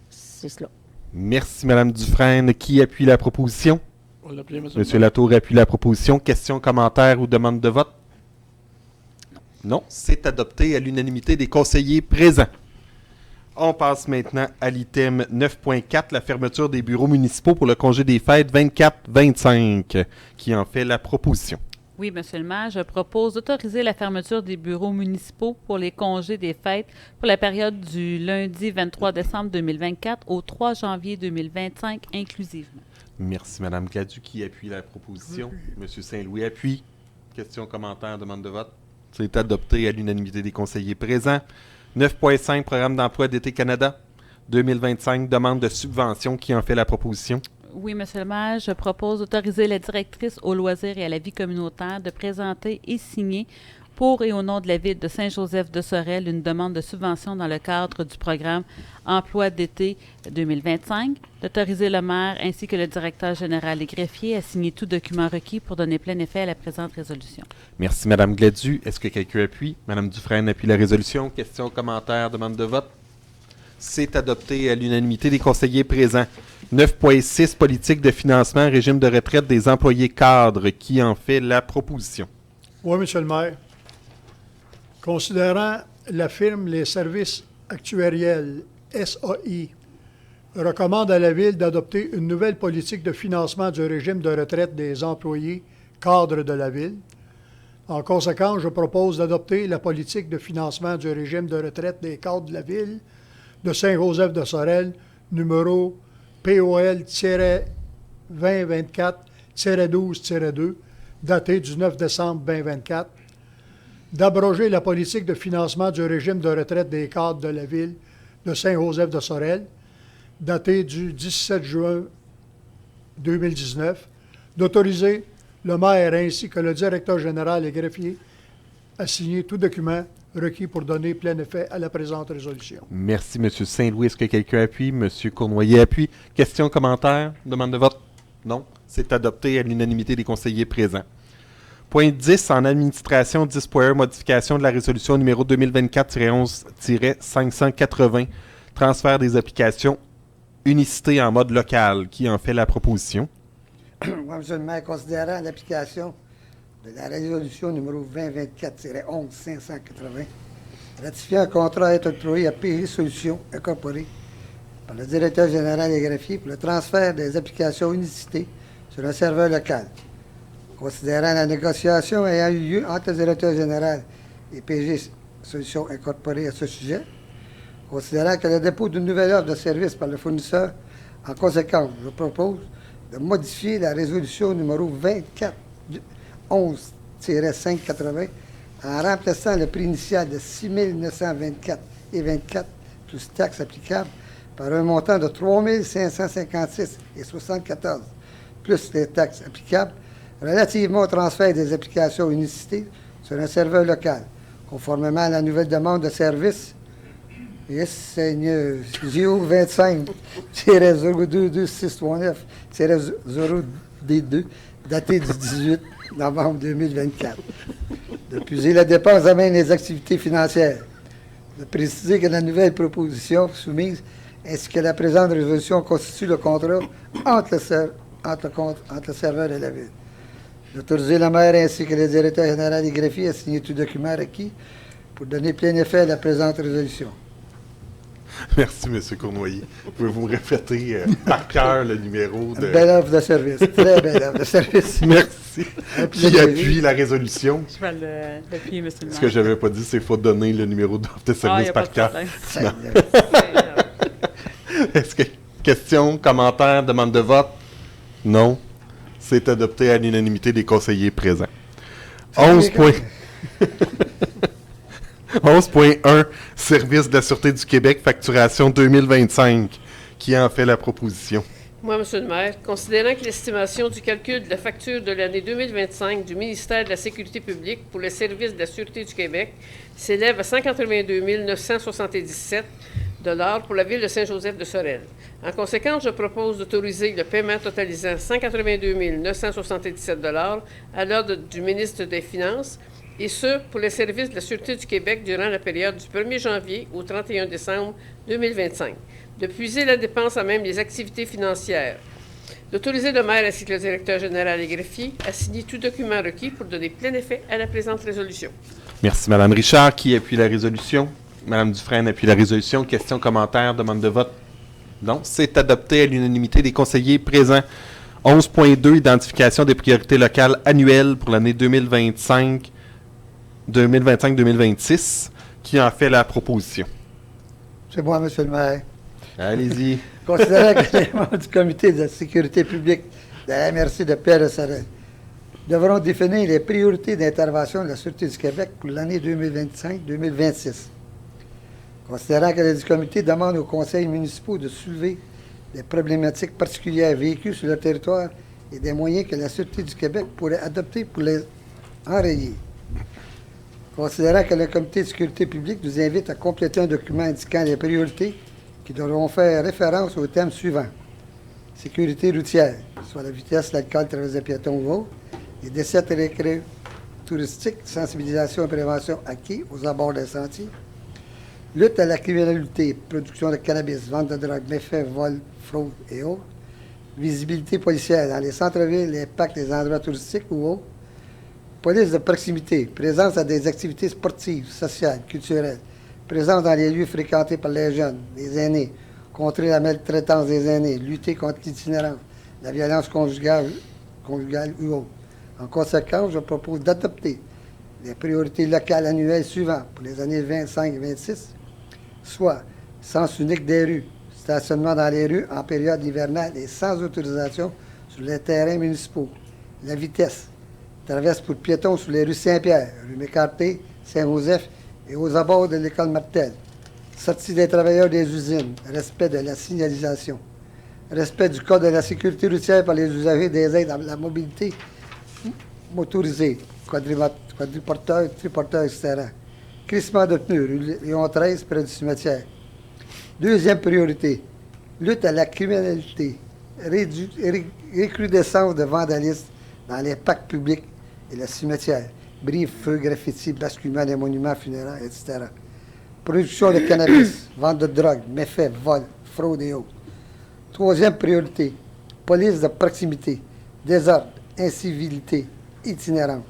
C'est cela. Merci, Mme Dufresne. Qui appuie la proposition? On l'a appelé, M. Latour appuie la proposition. Questions, commentaires ou demande de vote? Non. C'est adopté à l'unanimité des conseillers présents. On passe maintenant à l'item 9.4, la fermeture des bureaux municipaux pour le congé des fêtes 24-25. Qui en fait la proposition? Oui, Monsieur le maire, je propose d'autoriser la fermeture des bureaux municipaux pour les congés des fêtes pour la période du lundi 23 décembre 2024 au 3 janvier 2025 inclusivement. Merci, Mme Gladu. Qui appuie la proposition? M. Saint-Louis appuie. Questions, commentaires, demande de vote? C'est adopté à l'unanimité des conseillers présents. 9.5, Programme d'emploi d'été Canada 2025, demande de subvention. Qui en fait la proposition? Oui, Monsieur le maire, je propose d'autoriser la directrice aux loisirs et à la vie communautaire de présenter et signer pour et au nom de la Ville de Saint-Joseph-de-Sorel une demande de subvention dans le cadre du programme Emploi d'été 2025, d'autoriser le maire ainsi que le directeur général et greffier à signer tout document requis pour donner plein effet à la présente résolution. Merci, Mme Gladu. Est-ce que quelqu'un appuie? Mme Dufresne appuie la résolution. Questions, commentaires, demande de vote? C'est adopté à l'unanimité des conseillers présents. 9.6, politique de financement, régime de retraite des employés cadres. Qui en fait la proposition? Oui, Monsieur le maire. Considérant la firme Les Services Actuariels, SAI, recommande à la Ville d'adopter une nouvelle politique de financement du régime de retraite des employés cadres de la Ville. En conséquence, je propose d'adopter la politique de financement du régime de retraite des cadres de la Ville de Saint-Joseph-de-Sorel, numéro POL-2024-12-2, daté du 9 décembre 2024, d'abroger la politique de financement du régime de retraite des cadres de la Ville de Saint-Joseph-de-Sorel, datée du 17 juin 2019, d'autoriser le maire ainsi que le directeur général et greffier à signer tout document requis pour donner plein effet à la présente résolution. Merci, M. Saint-Louis. Est-ce que quelqu'un appuie? M. Cournoyer appuie. Questions, commentaires, demande de vote? Non. C'est adopté à l'unanimité des conseillers présents. Point 10, en administration 10.1, modification de la résolution numéro 2024-11-580, transfert des applications unicité en mode local. Qui en fait la proposition? Moi, M. le maire, considérant l'application de la résolution numéro 2024-11-580, ratifiant un contrat à être octroyé à PG Solutions Incorporée par le directeur général des greffiers pour le transfert des applications unicité sur un serveur local. Considérant la négociation ayant eu lieu entre le directeur général et PG Solutions Incorporée à ce sujet, considérant que le dépôt d'une nouvelle offre de service par le fournisseur, en conséquence, je propose de modifier la résolution numéro 24-11-580 en remplaçant le prix initial de 6 924,24 plus taxes applicables par un montant de 3 556,74 plus les taxes applicables relativement au transfert des applications unicité sur un serveur local, conformément à la nouvelle demande de service Yes, Seigneur, JO 25-022-639-0D2, daté du 18 novembre 2024. De puiser la dépense amène les activités financières. De préciser que la nouvelle proposition soumise ainsi que la présente résolution constitue le contrat entre le serveur et la Ville. D'autoriser la maire ainsi que le directeur général des greffiers à signer tout document requis pour donner plein effet à la présente résolution. Merci, M. Cournoyer. Pouvez-vous me répéter par cœur le numéro de... Belle offre de service. Très belle offre de service. Merci. Qui appuie la résolution? Je vais l'appuyer, M. le maire. Ce que je n'avais pas dit, c'est qu'il faut donner le numéro d'offre de service par cœur. Est-ce Est-ce que Questions, commentaires, demande de vote? Non. C'est adopté à l'unanimité des conseillers présents. 11.1, Service de la Sûreté du Québec, facturation 2025. Qui en fait la proposition? Moi, M. le maire, considérant que l'estimation du calcul de la facture de l'année 2025 du ministère de la Sécurité publique pour les services de la Sûreté du Québec s'élève à 182 977 $ pour la ville de Saint-Joseph-de-Sorel. En conséquence, je propose d'autoriser le paiement totalisant 182 977 $ à l'ordre du ministre des Finances, et ce, pour les services de la Sûreté du Québec durant la période du 1er janvier au 31 décembre 2025. De puiser la dépense à même les activités financières, d'autoriser le maire ainsi que le directeur général et greffier à signer tout document requis pour donner plein effet à la présente résolution. Merci, Mme Richard. Qui appuie la résolution? Mme Dufresne appuie la résolution. Questions, commentaires, demande de vote? Non. C'est adopté à l'unanimité des conseillers présents. 11.2, identification des priorités locales annuelles pour l'année 2025-2026. Qui en fait la proposition? C'est moi, M. le maire. Allez-y. Considérant que les membres du comité de la sécurité publique de la MRC de Pierre-de-Sorel devront définir les priorités d'intervention de la Sûreté du Québec pour l'année 2025-2026. Considérant que le comité demande aux conseils municipaux de soulever des problématiques particulières vécues sur leur territoire et des moyens que la Sûreté du Québec pourrait adopter pour les enrayer. Considérant que le comité de sécurité publique nous invite à compléter un document indiquant les priorités qui devront faire référence au thème suivant. Sécurité routière, soit la vitesse, l'alcool, traverse des piétons ou autres, les décès récréatifs touristiques, sensibilisation et prévention acquis aux abords des sentiers, lutte à la criminalité, production de cannabis, vente de drogue, méfaits, vols, fraude et autres, visibilité policière dans les centres-villes, l'impact des endroits touristiques ou autres, police de proximité, présence à des activités sportives, sociales, culturelles, présence dans les lieux fréquentés par les jeunes, les aînés, contrer la maltraitance des aînés, lutter contre l'itinérance, la violence conjugale ou autre. En conséquence, je propose d'adopter les priorités locales annuelles suivantes pour les années 25 et 26, soit sens unique des rues, stationnement dans les rues en période hivernale et sans autorisation sur les terrains municipaux, la vitesse, traverse pour piétons sur les rues Saint-Pierre, rue Mécarté, Saint-Joseph et aux abords de l'école Martel. Sortie des travailleurs des usines, respect de la signalisation, respect du code de la sécurité routière par les usagers des aides à la mobilité motorisée, quadriporteurs, triporteurs, etc. Crissement de pneus, rue Léon 13, près du cimetière. Deuxième priorité, lutte à la criminalité, recrudescence de vandalisme dans les parcs publics et le cimetière. Briefs, feux, graffitis, basculement des monuments funéraires, etc. Production de cannabis, vente de drogue, méfaits, vols, fraude et autres. Troisième priorité, police de proximité, désordre, incivilité, itinérance.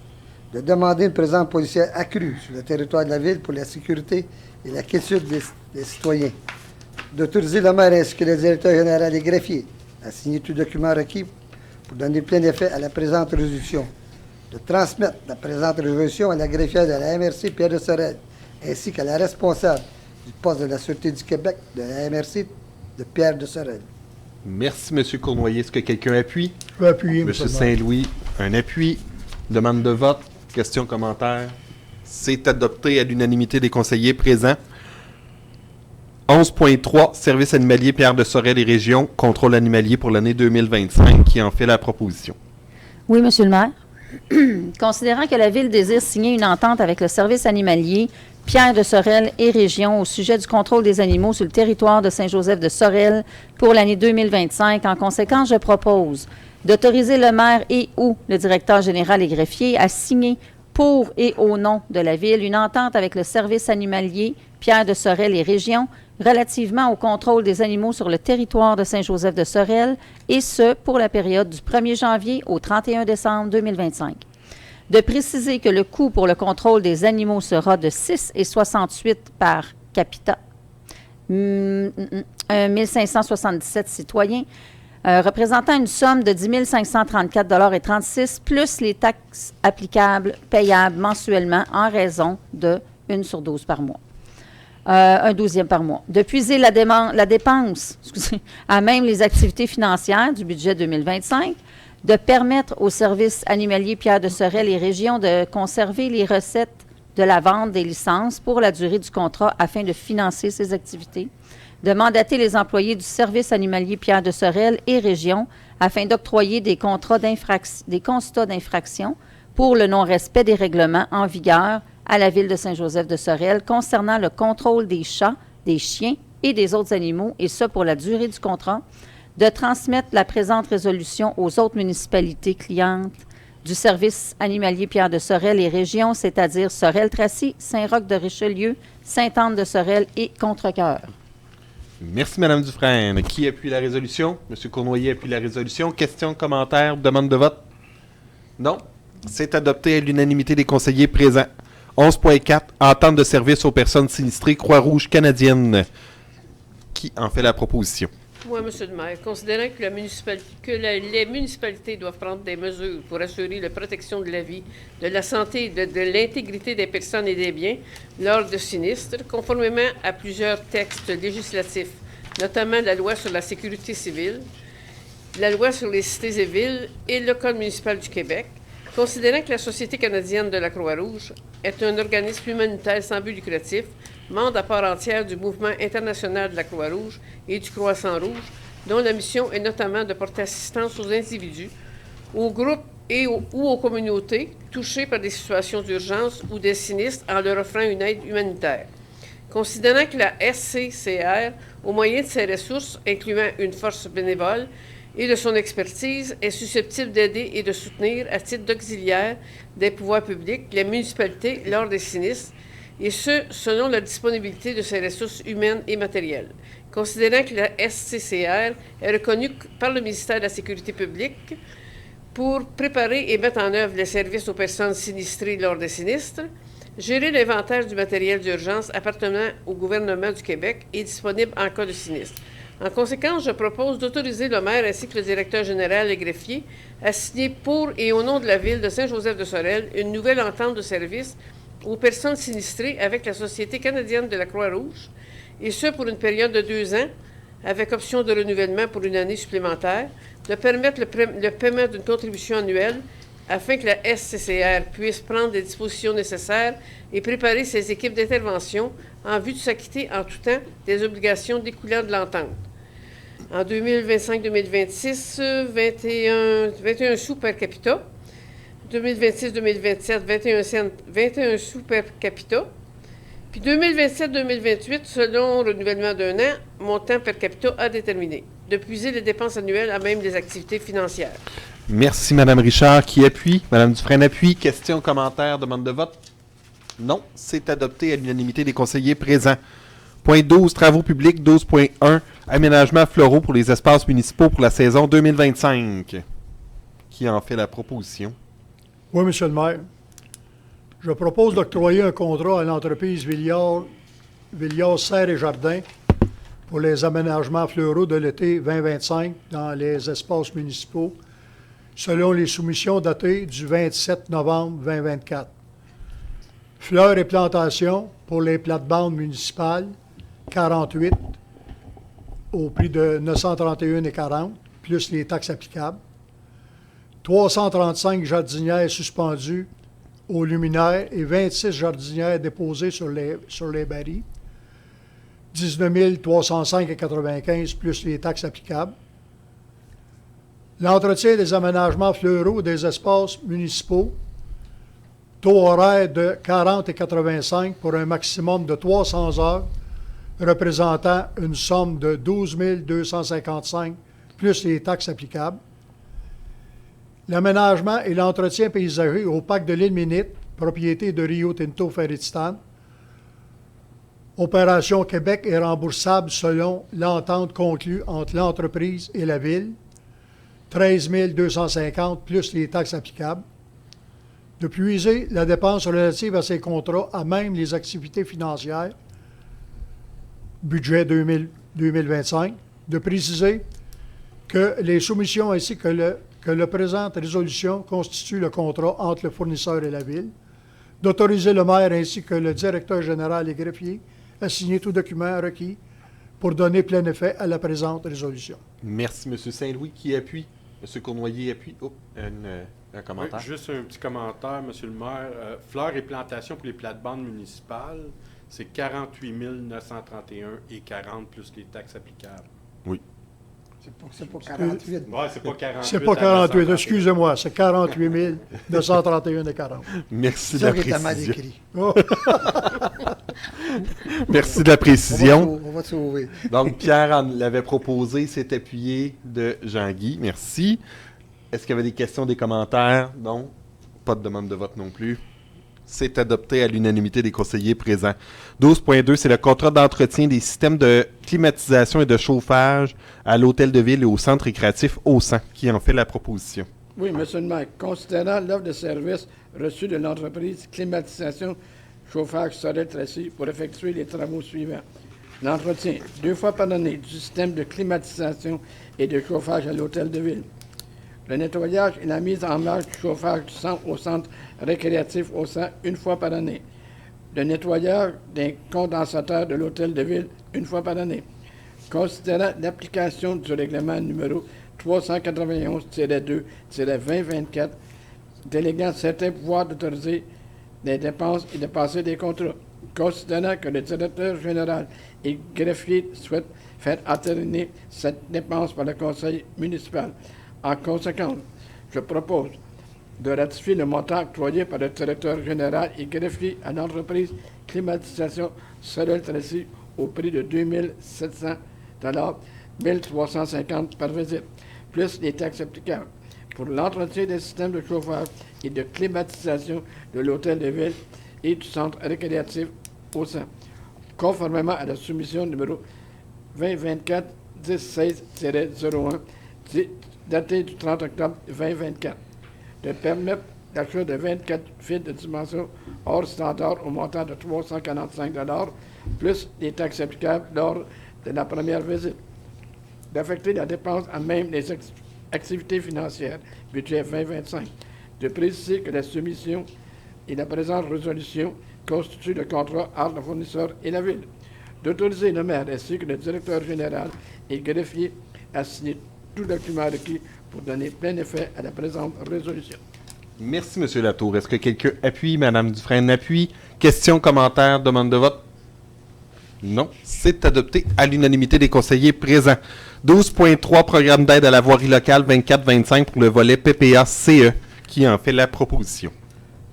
De demander une présence policière accrue sur le territoire de la ville pour la sécurité et la quiétude des citoyens. D'autoriser le maire ainsi que le directeur général et greffier à signer tout document requis pour donner plein effet à la présente résolution. De transmettre la présente résolution à la greffière de la MRC Pierre-de-Sorel, ainsi qu'à la responsable du poste de la Sûreté du Québec de la MRC de Pierre-de-Sorel. Merci, M. Cournoyer. Est-ce que quelqu'un appuie? Je vais appuyer, M. Saint-Louis, un appui. Demande de vote. Questions, commentaires. C'est adopté à l'unanimité des conseillers présents. 11.3, Service animalier Pierre-de-Sorel et Région, contrôle animalier pour l'année 2025. Qui en fait la proposition? Oui, Monsieur le maire. Considérant que la Ville désire signer une entente avec le service animalier Pierre-de-Sorel et Région au sujet du contrôle des animaux sur le territoire de Saint-Joseph-de-Sorel pour l'année 2025, en conséquence, je propose d'autoriser le maire et ou le directeur général et greffier à signer pour et au nom de la Ville une entente avec le service animalier Pierre-de-Sorel et Région relativement au contrôle des animaux sur le territoire de Saint-Joseph-de-Sorel, et ce, pour la période du 1er janvier au 31 décembre 2025. De préciser que le coût pour le contrôle des animaux sera de 6,68 par capita, 1577 citoyens, représentant une somme de 10 534,36 $ plus les taxes applicables payables mensuellement en raison de 1 sur 12 par mois. un 12e par mois. De puiser la dépense à même les activités financières du budget 2025, de permettre aux services animaliers Pierre de Sorel et Région de conserver les recettes de la vente des licences pour la durée du contrat afin de financer ces activités, de mandater les employés du service animalier Pierre de Sorel et Région afin d'octroyer des constats d'infraction pour le non-respect des règlements en vigueur à la Ville de Saint-Joseph de Sorel concernant le contrôle des chats, des chiens et des autres animaux, et ce pour la durée du contrat, de transmettre la présente résolution aux autres municipalités clientes du service animalier Pierre de Sorel et Région, c'est-à-dire Sorel-Tracy, Saint-Roch-de-Richelieu, Sainte-Anne-de-Sorel et Contrecoeur. Merci, Mme Dufresne. Qui appuie la résolution? M. Cournoyer appuie la résolution. Questions, commentaires, demande de vote? Non. C'est adopté à l'unanimité des conseillers présents. 11.4. Entente de service aux personnes sinistrées Croix-Rouge canadienne. Qui en fait la proposition? Moi, M. le maire, considérant que, les municipalités doivent prendre des mesures pour assurer la protection de la vie, de la santé et de l'intégrité des personnes et des biens lors de sinistres, conformément à plusieurs textes législatifs, notamment la loi sur la sécurité civile, la loi sur les cités et villes et le Code municipal du Québec, considérant que la Société canadienne de la Croix-Rouge est un organisme humanitaire sans but lucratif, membre à part entière du mouvement international de la Croix-Rouge et du Croissant-Rouge, dont la mission est notamment de porter assistance aux individus, aux groupes ou aux communautés touchées par des situations d'urgence ou des sinistres en leur offrant une aide humanitaire. Considérant que la SCCR, au moyen de ses ressources, incluant une force bénévole, et de son expertise, est susceptible d'aider et de soutenir, à titre d'auxiliaire des pouvoirs publics, les municipalités lors des sinistres, et ce, selon la disponibilité de ses ressources humaines et matérielles. Considérant que la SCCR est reconnue par le ministère de la Sécurité publique pour préparer et mettre en œuvre les services aux personnes sinistrées lors des sinistres, gérer l'inventaire du matériel d'urgence appartenant au gouvernement du Québec et disponible en cas de sinistre. En conséquence, je propose d'autoriser le maire ainsi que le directeur général et greffier à signer pour et au nom de la Ville de Saint-Joseph de Sorel une nouvelle entente de service aux personnes sinistrées avec la Société canadienne de la Croix-Rouge, et ce pour une période de 2 ans, avec option de renouvellement pour une année supplémentaire, de permettre le paiement d'une contribution annuelle afin que la SCCR puisse prendre les dispositions nécessaires et préparer ses équipes d'intervention en vue de s'acquitter en tout temps des obligations découlant de l'entente. En 2025-2026, 21 sous per capita. 2026-2027, 21 sous per capita. Puis 2027-2028, selon le renouvellement d'un an, montant per capita à déterminer. De puiser les dépenses annuelles à même des activités financières. Merci, Mme Richard. Qui appuie? Mme Dufresne appuie. Questions, commentaires, demande de vote? Non. C'est adopté à l'unanimité des conseillers présents. Point 12, travaux publics. 12.1, aménagements floraux pour les espaces municipaux pour la saison 2025. Qui en fait la proposition? Oui, M. le maire. Je propose d'octroyer un contrat à l'entreprise Villiard Serre et Jardins pour les aménagements floraux de l'été 2025 dans les espaces municipaux, selon les soumissions datées du 27 novembre 2024. Fleurs et plantations pour les plates-bandes municipales, 48, au prix de 931,40, plus les taxes applicables. 335 jardinières suspendues aux luminaires et 26 jardinières déposées sur les barils. 19 305,95 plus les taxes applicables. L'entretien des aménagements floraux des espaces municipaux, taux horaire de 40,85 pour un maximum de 300 heures, représentant une somme de 12 255 plus les taxes applicables. L'aménagement et l'entretien paysager au parc de l'île Minette, propriété de Rio Tinto Ferritistan. Opération Québec est remboursable selon l'entente conclue entre l'entreprise et la Ville. 13 250 plus les taxes applicables. De puiser la dépense relative à ces contrats à même les activités financières, budget 2025. De préciser que les soumissions ainsi que la présente résolution constitue le contrat entre le fournisseur et la Ville, d'autoriser le maire ainsi que le directeur général et greffier à signer tout document requis pour donner plein effet à la présente résolution. Merci, M. Saint-Louis, qui appuie. M. Cournoyer appuie. Oh, un Oui, commentaire. juste un petit commentaire, Monsieur le maire. Fleurs et plantations pour les plates-bandes municipales, c'est 48 931 et 40 plus les taxes applicables. C'est pas 48. Ouais, c'est pas 48. C'est pas 48, excusez-moi, c'est 48 231 et 40. Merci de C'est la ça qui est mal précision. écrit. Oh, Merci de la précision. On va te sauver. Donc, Pierre en l'avait proposé, s'est appuyé de Jean-Guy. Merci. Est-ce qu'il y avait des questions, des commentaires? Non. Pas de demande de vote non plus. C'est adopté à l'unanimité des conseillers présents. 12.2, c'est le contrat d'entretien des systèmes de climatisation et de chauffage à l'hôtel de ville et au centre récréatif Au-Sang, qui en fait la proposition. Oui, Monsieur le maire, considérant l'offre de service reçue de l'entreprise Climatisation Chauffage Sorel-Tracy pour effectuer les travaux suivants. L'entretien 2 fois par année du système de climatisation et de chauffage à l'hôtel de ville. Le nettoyage et la mise en marche du chauffage du centre au centre récréatif Au-Sang 1 fois par année. Le nettoyage des condensateurs de l'hôtel de ville 1 fois par année. Considérant l'application du règlement numéro 391-2-2024, déléguant certains pouvoirs d'autoriser des dépenses et de passer des contrats. Considérant que le directeur général et greffier souhaitent faire entériner cette dépense par le conseil municipal. En conséquence, je propose de ratifier le montant octroyé par le directeur général et greffier à l'entreprise Climatisation Sorel-Tracy au prix de 2 700 $, 1 350 par visite, plus les taxes applicables, pour l'entretien des systèmes de chauffage et de climatisation de l'hôtel de ville et du centre récréatif Au-Sang, conformément à la soumission numéro 2024-1016-01, datée du 30 octobre 2024, de permettre l'achat de 24 fils de dimension hors standard au montant de 345 $, plus les taxes applicables lors de la première visite, d'affecter la dépense à même les activités financières, budget 2025, de préciser que la soumission et la présente résolution constituent le contrat entre le fournisseur et la ville, d'autoriser le maire ainsi que le directeur général et le greffier à signer tout document requis pour donner plein effet à la présente résolution. Merci, M. Latour. Est-ce que quelqu'un appuie? Mme Dufresne appuie. Questions, commentaires, demande de vote? Non. C'est adopté à l'unanimité des conseillers présents. 12.3, programme d'aide à la voirie locale 24-25 pour le volet PPA-CE, qui en fait la proposition.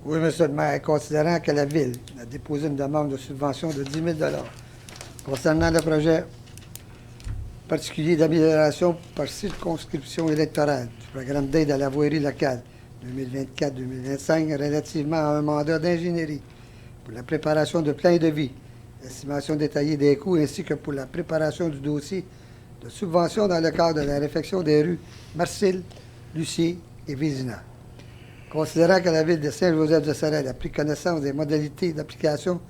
Oui, Monsieur le maire, considérant que la Ville a déposé une demande de subvention de 10 000 $ concernant le projet particulier d'amélioration par circonscription électorale du programme d'aide à la voirie locale 2024-2025 relativement à un mandat d'ingénierie pour la préparation de plans de vie, l'estimation détaillée des coûts ainsi que pour la préparation du dossier de subvention dans le cadre de la réfection des rues Marcille, Lucier et Vézina. Considérant que la Ville de Saint-Joseph-de-Sorel a pris connaissance des modalités d'application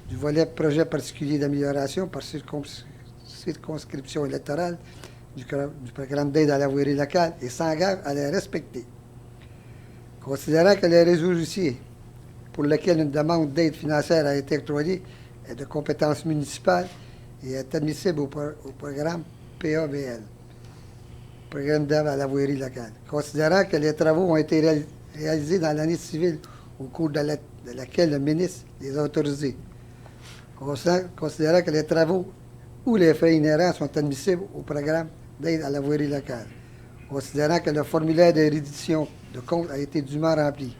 du volet projet particulier d'amélioration par circonscription électorale du programme d'aide à la voirie locale et s'engage à les respecter. Considérant que les réseaux routiers pour lesquels une demande d'aide financière a été octroyée est de compétence municipale et est admissible au programme PAVL, programme d'aide à la voirie locale. Considérant que les travaux ont été réalisés dans l'année civile au cours de laquelle le ministre les a autorisés. Considérant que les travaux ou les frais inhérents sont admissibles au programme d'aide à la voirie locale. Considérant que le formulaire de reddition de compte a été dûment rempli.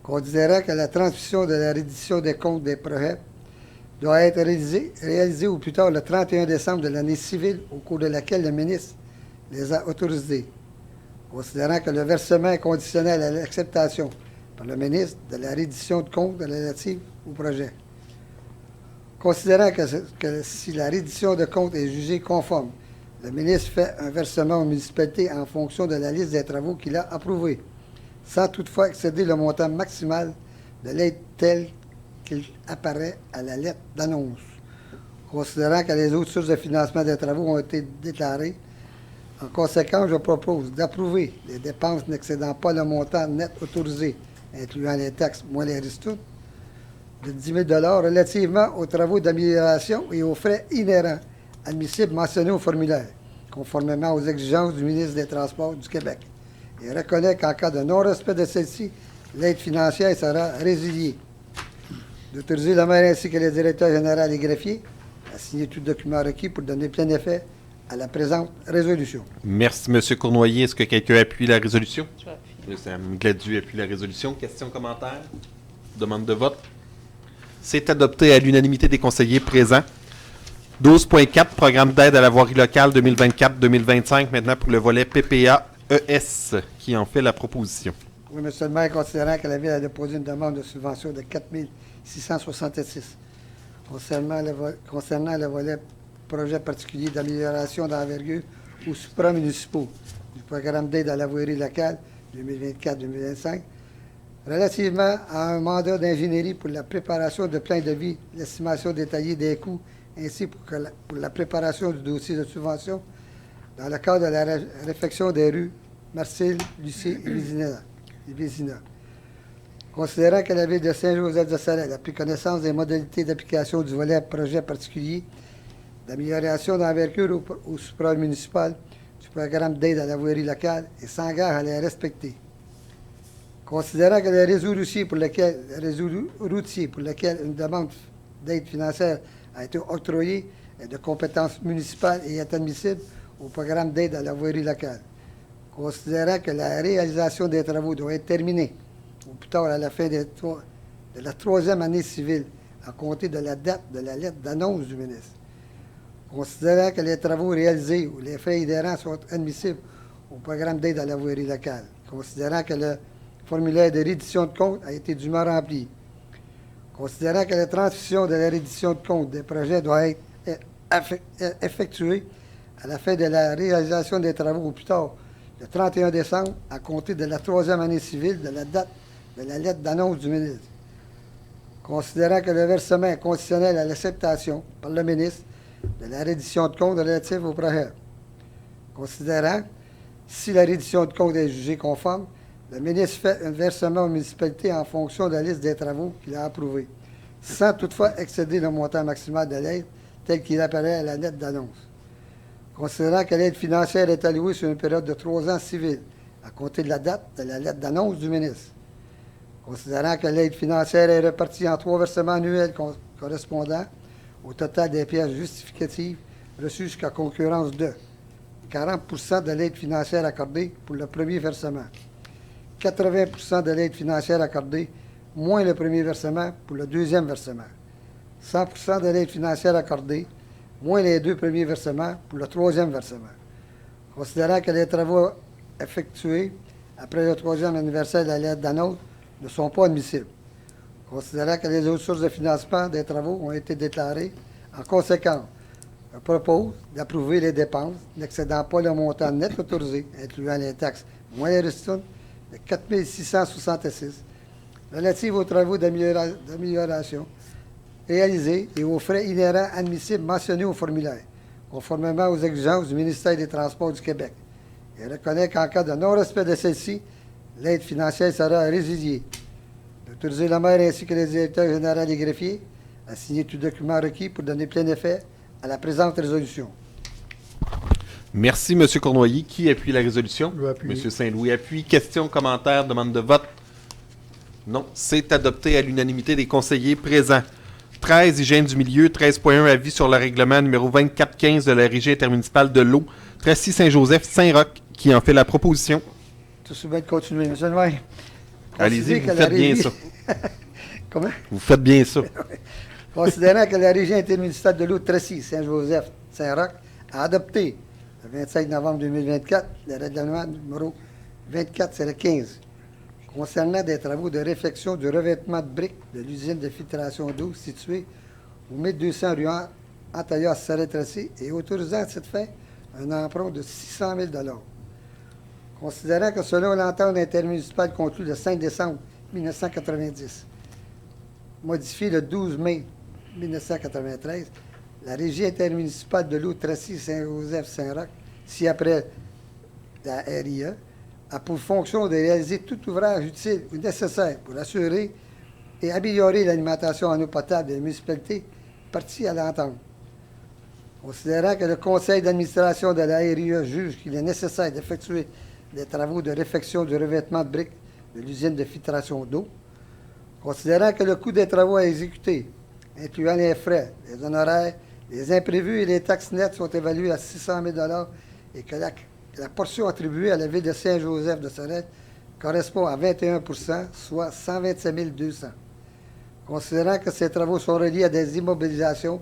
Considérant que la transmission de la reddition des comptes des projets doit être réalisée au plus tard le 31 décembre de l'année civile au cours de laquelle le ministre les a autorisés. Considérant que le versement est conditionnel à l'acceptation par le ministre de la reddition de comptes relative au projet. Considérant que si la reddition de comptes est jugée conforme, le ministre fait un versement aux municipalités en fonction de la liste des travaux qu'il a approuvés, sans toutefois excéder le montant maximal de l'aide tel qu'il apparaît à la lettre d'annonce. Considérant que les autres sources de financement des travaux ont été déclarées, en conséquence, je propose d'approuver les dépenses n'excédant pas le montant net autorisé, incluant les taxes moins les ristournes, de 10 000 relativement aux travaux d'amélioration et aux frais inhérents admissibles mentionnés au formulaire, conformément aux exigences du ministre des Transports du Québec, et reconnaît qu'en cas de non-respect de celle-ci, l'aide financière sera résiliée. D'autoriser le maire ainsi que le directeur général et greffier à signer tout document requis pour donner plein effet à la présente résolution. Merci, M. Cournoyer. Est-ce que quelqu'un appuie la résolution? Je vais appuyer. Sam Gladu appuie la résolution. Questions, commentaires? Demande de vote? C'est adopté à l'unanimité des conseillers présents. 12.4, programme d'aide à la voirie locale 2024-2025, maintenant pour le volet PPA-ES, qui en fait la proposition. Oui, M. le maire, considérant que la Ville a déposé une demande de subvention de 4 666 concernant le volet projet particulier d'amélioration d'envergure ou supramunicipaux du programme d'aide à la voirie locale 2024-2025, relativement à un mandat d'ingénierie pour la préparation de plans de vie, l'estimation détaillée des coûts, ainsi pour la préparation du dossier de subvention dans le cadre de la réfection des rues Marcille, Lucie et Vézina. Considérant que la Ville de Saint-Joseph-de-Sorel a pris connaissance des modalités d'application du volet projet particulier d'amélioration d'envergure au supramunicipal du programme d'aide à la voirie locale et s'engage à les respecter. Considérant que le réseau routier pour lequel une demande d'aide financière a été octroyée est de compétence municipale et est admissible au programme d'aide à la voirie locale. Considérant que la réalisation des travaux doit être terminée au plus tard à la fin de la troisième année civile, à compter de la date de la lettre d'annonce du ministre. Considérant que les travaux réalisés ou les frais adhérents sont admissibles au programme d'aide à la voirie locale. Considérant que le formulaire de reddition de compte a été dûment rempli. Considérant que la transmission de la reddition de compte des projets doit être effectuée à la fin de la réalisation des travaux au plus tard le 31 décembre, à compter de la troisième année civile de la date de la lettre d'annonce du ministre. Considérant que le versement est conditionnel à l'acceptation par le ministre de la reddition de compte relative au projet. Considérant, si la reddition de compte est jugée conforme, le ministre fait un versement aux municipalités en fonction de la liste des travaux qu'il a approuvés, sans toutefois excéder le montant maximal de l'aide tel qu'il apparaît à la lettre d'annonce. Considérant que l'aide financière est allouée sur une période de 3 ans civile, à compter de la date de la lettre d'annonce du ministre. Considérant que l'aide financière est répartie en 3 versements annuels correspondant au total des pièces justificatives reçues jusqu'à concurrence de 40 % de l'aide financière accordée pour le premier versement, 80 % de l'aide financière accordée moins le premier versement pour le deuxième versement, 100 % de l'aide financière accordée moins les 2 premiers versements pour le troisième versement. Considérant que les travaux effectués après le 3e anniversaire de la lettre d'annonce ne sont pas admissibles. Considérant que les autres sources de financement des travaux ont été déclarées, en conséquence, je propose d'approuver les dépenses n'excédant pas le montant net autorisé, incluant les taxes moins les ristournes, de 4 666, relatives aux travaux d'amélioration réalisés et aux frais inhérents admissibles mentionnés au formulaire, conformément aux exigences du ministère des Transports du Québec, et reconnaît qu'en cas de non-respect de celle-ci, l'aide financière sera résiliée. D'autoriser le maire ainsi que le directeur général et greffier à signer tout document requis pour donner plein effet à la présente résolution. Merci, M. Cournoyer. Qui appuie la résolution? Je vais appuyer. M. Saint-Louis appuie. Questions, commentaires, demande de vote? Non. C'est adopté à l'unanimité des conseillers présents. 13, hygiène du milieu. 13.1, avis sur le règlement numéro 2415 de la Régie intermunicipale de l'eau. Tracy-Saint-Joseph-Saint-Roch, qui en fait la proposition. Tout se bien de continuer, M. le maire. Allez-y, vous faites bien ça. Comment? Vous faites bien ça. Considérant que la Régie intermunicipale de l'eau de Tracy, Saint-Joseph, Saint-Roch a adopté le 25 novembre 2024 le règlement numéro 24-15 concernant des travaux de réfection du revêtement de briques de l'usine de filtration d'eau située au 1200 rue Antaya Sorel-Tracy et autorisant à cette fin un emprunt de 600 000 $. Considérant que selon l'entente intermunicipale conclue le 5 décembre 1990, modifiée le 12 mai 1993, la Régie intermunicipale de l'eau Tracy-Saint-Joseph-Saint-Roch, ci-après la RIA, a pour fonction de réaliser tout ouvrage utile ou nécessaire pour assurer et améliorer l'alimentation en eau potable des municipalités parties à l'entente. Considérant que le conseil d'administration de la RIE juge qu'il est nécessaire d'effectuer des travaux de réfection du revêtement de briques de l'usine de filtration d'eau, considérant que le coût des travaux à exécuter, incluant les frais, les honoraires, les imprévus et les taxes nettes sont évalués à 600 000 $ et que la portion attribuée à la ville de Saint-Joseph de Sorel correspond à 21 %, soit 127 200 $. Considérant que ces travaux sont reliés à des immobilisations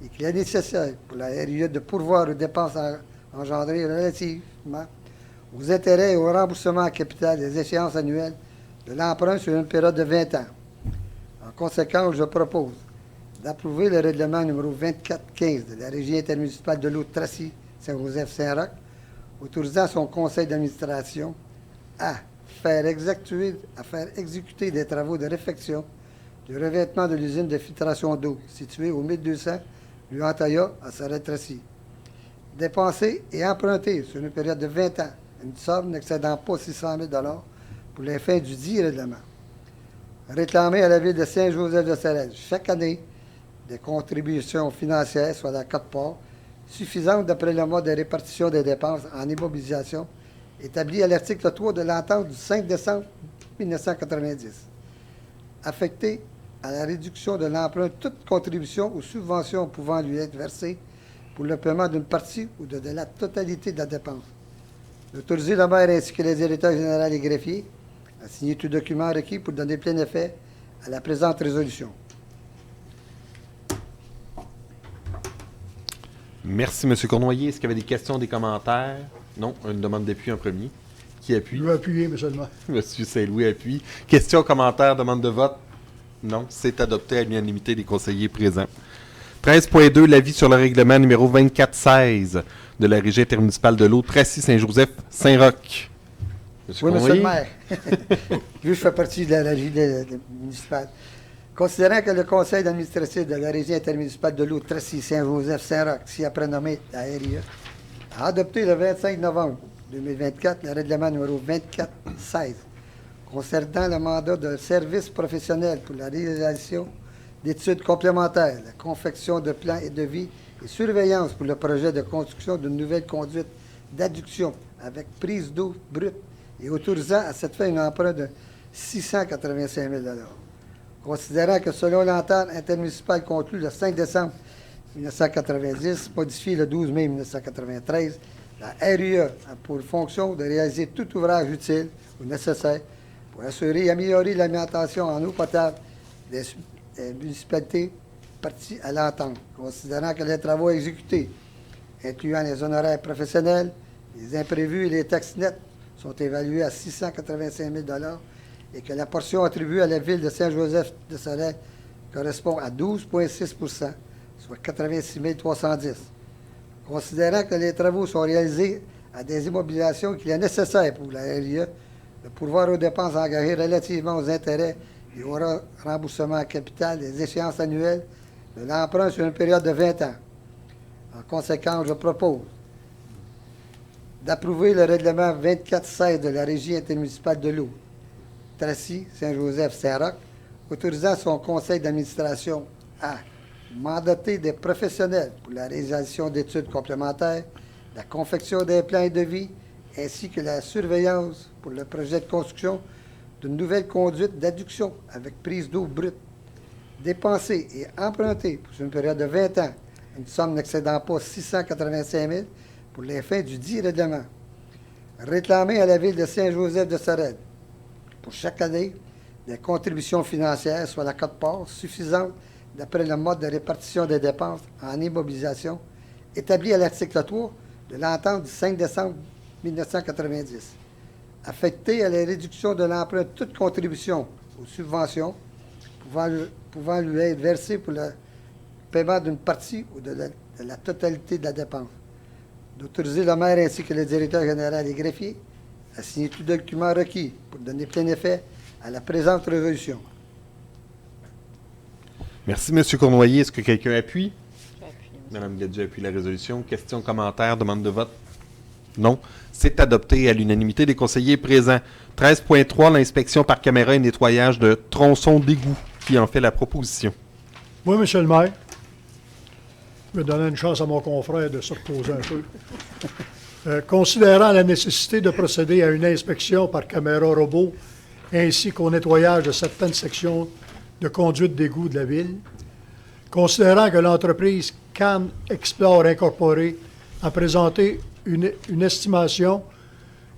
et qu'il est nécessaire pour la RIE de pourvoir aux dépenses engendrées relativement aux intérêts et au remboursement en capital des échéances annuelles de l'emprunt sur une période de 20 ans. En conséquence, je propose d'approuver le règlement numéro 2415 de la Régie intermunicipale de l'eau de Tracy, Saint-Joseph-Saint-Roch, autorisant son conseil d'administration à faire exécuter des travaux de réfection du revêtement de l'usine de filtration d'eau située au 1200 rue Antaya à Sorel-Tracy. Dépenser et emprunter sur une période de 20 ans une somme n'excédant pas 600 000 $ pour les fins du dit règlement. Réclamer à la ville de Saint-Joseph de Sorel chaque année des contributions financières, soit à 4 parts, suffisantes d'après le mode de répartition des dépenses en immobilisation établi à l'article 3 de l'entente du 5 décembre 1990. Affecté à la réduction de l'emprunt toute contribution ou subvention pouvant lui être versée pour le paiement d'une partie ou de la totalité de la dépense. D'autoriser le maire ainsi que les directeurs généraux et greffiers à signer tout document requis pour donner plein effet à la présente résolution. Merci, M. Cournoyer. Est-ce qu'il y avait des questions, des commentaires? Non, une demande d'appui en premier. Qui appuie? Je veux appuyer, M. le maire. M. Saint-Louis appuie. Questions, commentaires, demande de vote? Non, c'est adopté à l'unanimité des conseillers présents. 13.2, l'avis sur le règlement numéro 2416 de la Régie intermunicipale de l'eau Tracy-Saint-Joseph-Saint-Roch. Oui, M. le maire. Je fais partie de la Régie municipale. Considérant que le conseil d'administration de la Régie intermunicipale de l'eau Tracy-Saint-Joseph-Saint-Roch, si après nommé la RIE, a adopté le 25 novembre 2024 le règlement numéro 2416 concernant le mandat de service professionnel pour la réalisation d'études complémentaires, la confection de plans et devis et surveillance pour le projet de construction d'une nouvelle conduite d'adduction avec prise d'eau brute et autorisant à cette fin un emprunt de 685 000 $. Considérant que selon l'entente intermunicipale conclue le 5 décembre 1990, modifiée le 12 mai 1993, la RIE a pour fonction de réaliser tout ouvrage utile ou nécessaire pour assurer et améliorer l'alimentation en eau potable des municipalités parties à l'entente. Considérant que les travaux exécutés, incluant les honoraires professionnels, les imprévus et les taxes nettes, sont évalués à 685 000 $ et que la portion attribuée à la ville de Saint-Joseph de Sorel correspond à 12,6 %, soit 86 310. Considérant que les travaux sont réalisés à des immobilisations qu'il est nécessaire pour la RIE de pourvoir aux dépenses engagées relativement aux intérêts et au remboursement en capital des échéances annuelles de l'emprunt sur une période de 20 ans. En conséquence, je propose d'approuver le règlement 2416 de la Régie intermunicipale de l'eau, Tracy, Saint-Joseph-Saint-Roch, autorisant son conseil d'administration à mandater des professionnels pour la réalisation d'études complémentaires, la confection des plans et devis, ainsi que la surveillance pour le projet de construction d'une nouvelle conduite d'adduction avec prise d'eau brute, dépenser et emprunter pour une période de 20 ans une somme n'excédant pas 685 000 pour les fins du dit règlement. Réclamer à la ville de Saint-Joseph de Sorel pour chaque année des contributions financières, soit la quote-part, suffisantes d'après le mode de répartition des dépenses en immobilisation établi à l'article 3 de l'entente du 5 décembre 1990. Affecté à la réduction de l'emprunt toute contribution aux subventions pouvant lui être versée pour le paiement d'une partie ou de la totalité de la dépense. D'autoriser le maire ainsi que le directeur général et greffier à signer tout document requis pour donner plein effet à la présente résolution. Merci, M. Cournoyer. Est-ce que quelqu'un appuie? J'appuie. Mme Gadget appuie la résolution. Questions, commentaires, demande de vote? Non. C'est adopté à l'unanimité des conseillers présents. 13.3, l'inspection par caméra et nettoyage de tronçons d'égout. qui en fait la proposition. Oui, Monsieur le maire. Je vais donner une chance à mon confrère de se reposer un peu. Considérant la nécessité de procéder à une inspection par caméra robot ainsi qu'au nettoyage de certaines sections de conduite d'égout de la ville, considérant que l'entreprise Can Explore Incorporée a présenté une estimation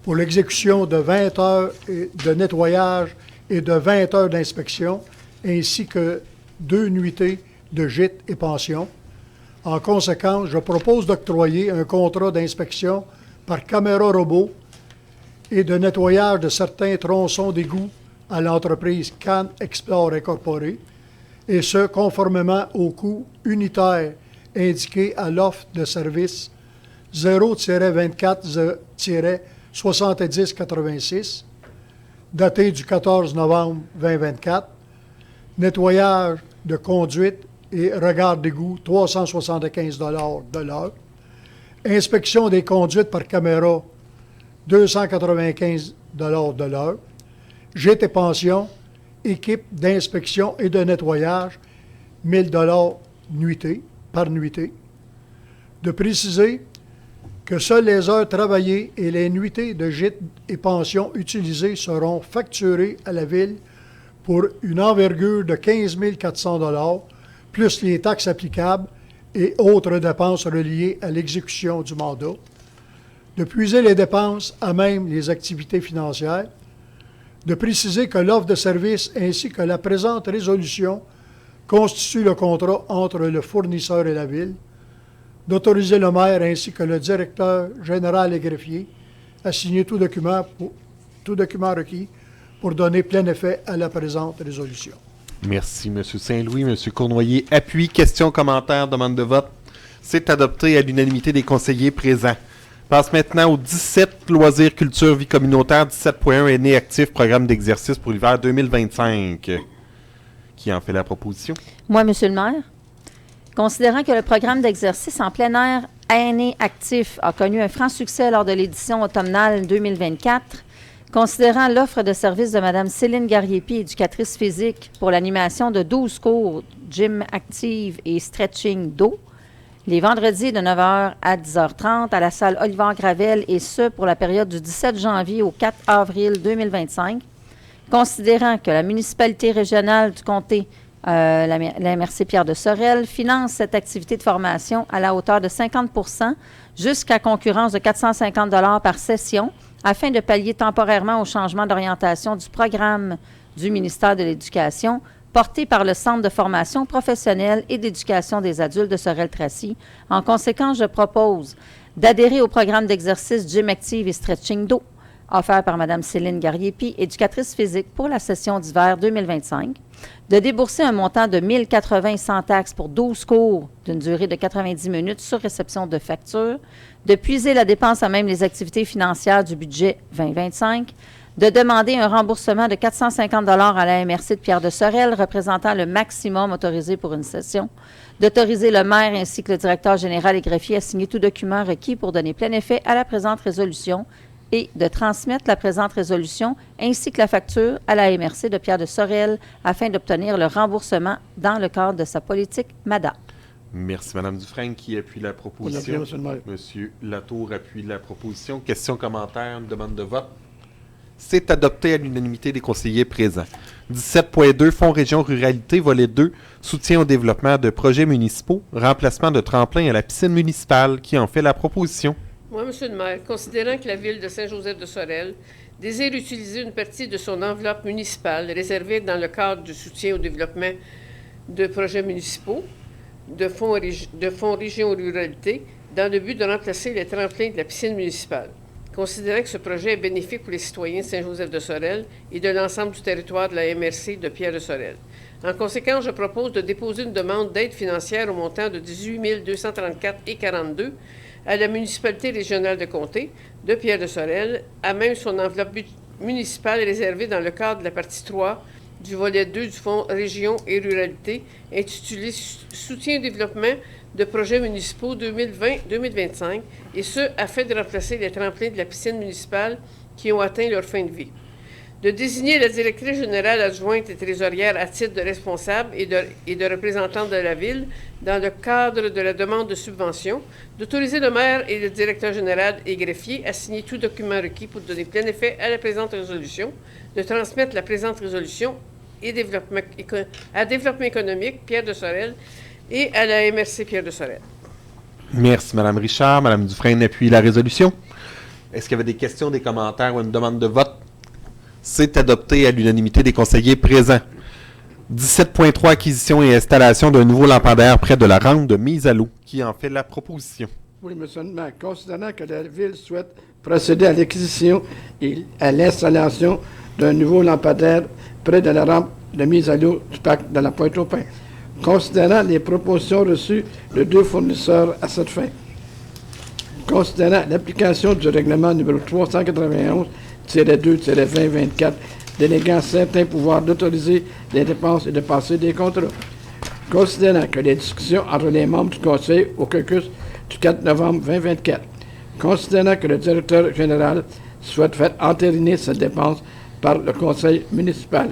pour l'exécution de 20 heures de nettoyage et de 20 heures d'inspection, ainsi que 2 nuitées de gîtes et pensions. En conséquence, je propose d'octroyer un contrat d'inspection par caméra robot et de nettoyage de certains tronçons d'égout à l'entreprise Can Explore Incorporée, et ce, conformément au coût unitaire indiqué à l'offre de service 0-24-70-86, daté du 14 novembre 2024, nettoyage de conduite et regard d'égout, 375 de l'heure. Inspection des conduites par caméra, 295 de l'heure. Gîtes et pension, équipe d'inspection et de nettoyage, 1000 nuitée, par nuitée. De préciser que seules les heures travaillées et les nuitées de gîtes et pensions utilisées seront facturées à la Ville pour une envergure de 15 400 $, plus les taxes applicables et autres dépenses reliées à l'exécution du mandat. De puiser les dépenses à même les activités financières. De préciser que l'offre de service ainsi que la présente résolution constituent le contrat entre le fournisseur et la Ville. D'autoriser le maire ainsi que le directeur général et greffier à signer tout document requis pour donner plein effet à la présente résolution. Merci, M. Saint-Louis. M. Cournoyer, appui, questions, commentaires, demande de vote. C'est adopté à l'unanimité des conseillers présents. Passe maintenant au 17 Loisirs, culture, vie communautaire, 17.1 aînés actifs, programme d'exercice pour l'hiver 2025. Qui en fait la proposition? Moi, Monsieur le maire. Considérant que le programme d'exercice en plein air aînés actifs a connu un franc succès lors de l'édition automnale 2024, considérant l'offre de service de Mme Céline Gariepi, éducatrice physique, pour l'animation de 12 cours, gym active et stretching dos, les vendredis de 9h à 10h30 à la salle Olivier Gravel, et ce pour la période du 17 janvier au 4 avril 2025, considérant que la municipalité régionale du comté, la MRC Pierre de Sorel, finance cette activité de formation à la hauteur de 50 % jusqu'à concurrence de 450 $ par session, afin de pallier temporairement au changement d'orientation du programme du ministère de l'Éducation, porté par le Centre de formation professionnelle et d'éducation des adultes de Sorel-Tracy. En conséquence, je propose d'adhérer au programme d'exercice Gym Active et Stretching dos, offert par Mme Céline Gariepi, éducatrice physique pour la session d'hiver 2025, de débourser un montant de 1 080 sans taxes pour 12 cours d'une durée de 90 minutes sur réception de factures, de puiser la dépense à même les activités financières du budget 2025, de demander un remboursement de 450 $ à la MRC de Pierre de Sorel, représentant le maximum autorisé pour une session, d'autoriser le maire ainsi que le directeur général et greffier à signer tout document requis pour donner plein effet à la présente résolution et de transmettre la présente résolution ainsi que la facture à la MRC de Pierre de Sorel afin d'obtenir le remboursement dans le cadre de sa politique MADA. Merci, Mme Dufresne, qui appuie la proposition. Monsieur Latour appuie la proposition. Questions, commentaires, demande de vote. C'est adopté à l'unanimité des conseillers présents. 17.2 Fonds Région Ruralité, volet 2, soutien au développement de projets municipaux, remplacement de tremplin à la piscine municipale. Qui en fait la proposition? Moi, Monsieur le maire, considérant que la Ville de Saint-Joseph-de-Sorel désire utiliser une partie de son enveloppe municipale réservée dans le cadre du soutien au développement de projets municipaux, de fonds Région Ruralité, dans le but de remplacer les tremplins de la piscine municipale. Considérant que ce projet est bénéfique pour les citoyens de Saint-Joseph-de-Sorel et de l'ensemble du territoire de la MRC de Pierre-de-Sorel. En conséquence, je propose de déposer une demande d'aide financière au montant de 18 234,42 $ à la municipalité régionale de comté de Pierre-de-Sorel, à même son enveloppe municipale réservée dans le cadre de la partie 3 du volet 2 du Fonds Région et Ruralité, intitulé Soutien au développement de projets municipaux 2020-2025, et ce, afin de remplacer les tremplins de la piscine municipale qui ont atteint leur fin de vie. de désigner la directrice générale adjointe et trésorière à titre de responsable et de représentante de la Ville dans le cadre de la demande de subvention, d'autoriser le maire et le directeur général et greffier à signer tout document requis pour donner plein effet à la présente résolution, de transmettre la présente résolution à Développement économique Pierre de Sorel et à la MRC Pierre de Sorel. Merci, Mme Richard. Mme Dufresne appuie la résolution. Est-ce qu'il y avait des questions, des commentaires ou une demande de vote? C'est adopté à l'unanimité des conseillers présents. 17.3 Acquisition et installation d'un nouveau lampadaire près de la rampe de mise à l'eau. Qui en fait la proposition? Oui, monsieur le maire. Considérant que la Ville souhaite procéder à l'acquisition et à l'installation d'un nouveau lampadaire près de la rampe de mise à l'eau du parc de la Pointe-aux-Pins. Considérant les propositions reçues de 2 fournisseurs à cette fin. Considérant l'application du règlement numéro 391-2-2024 déléguant certains pouvoirs d'autoriser les dépenses et de passer des contrats. Considérant que les discussions entre les membres du Conseil au caucus du 4 novembre 2024. Considérant que le directeur général souhaite faire entériner cette dépense par le Conseil municipal.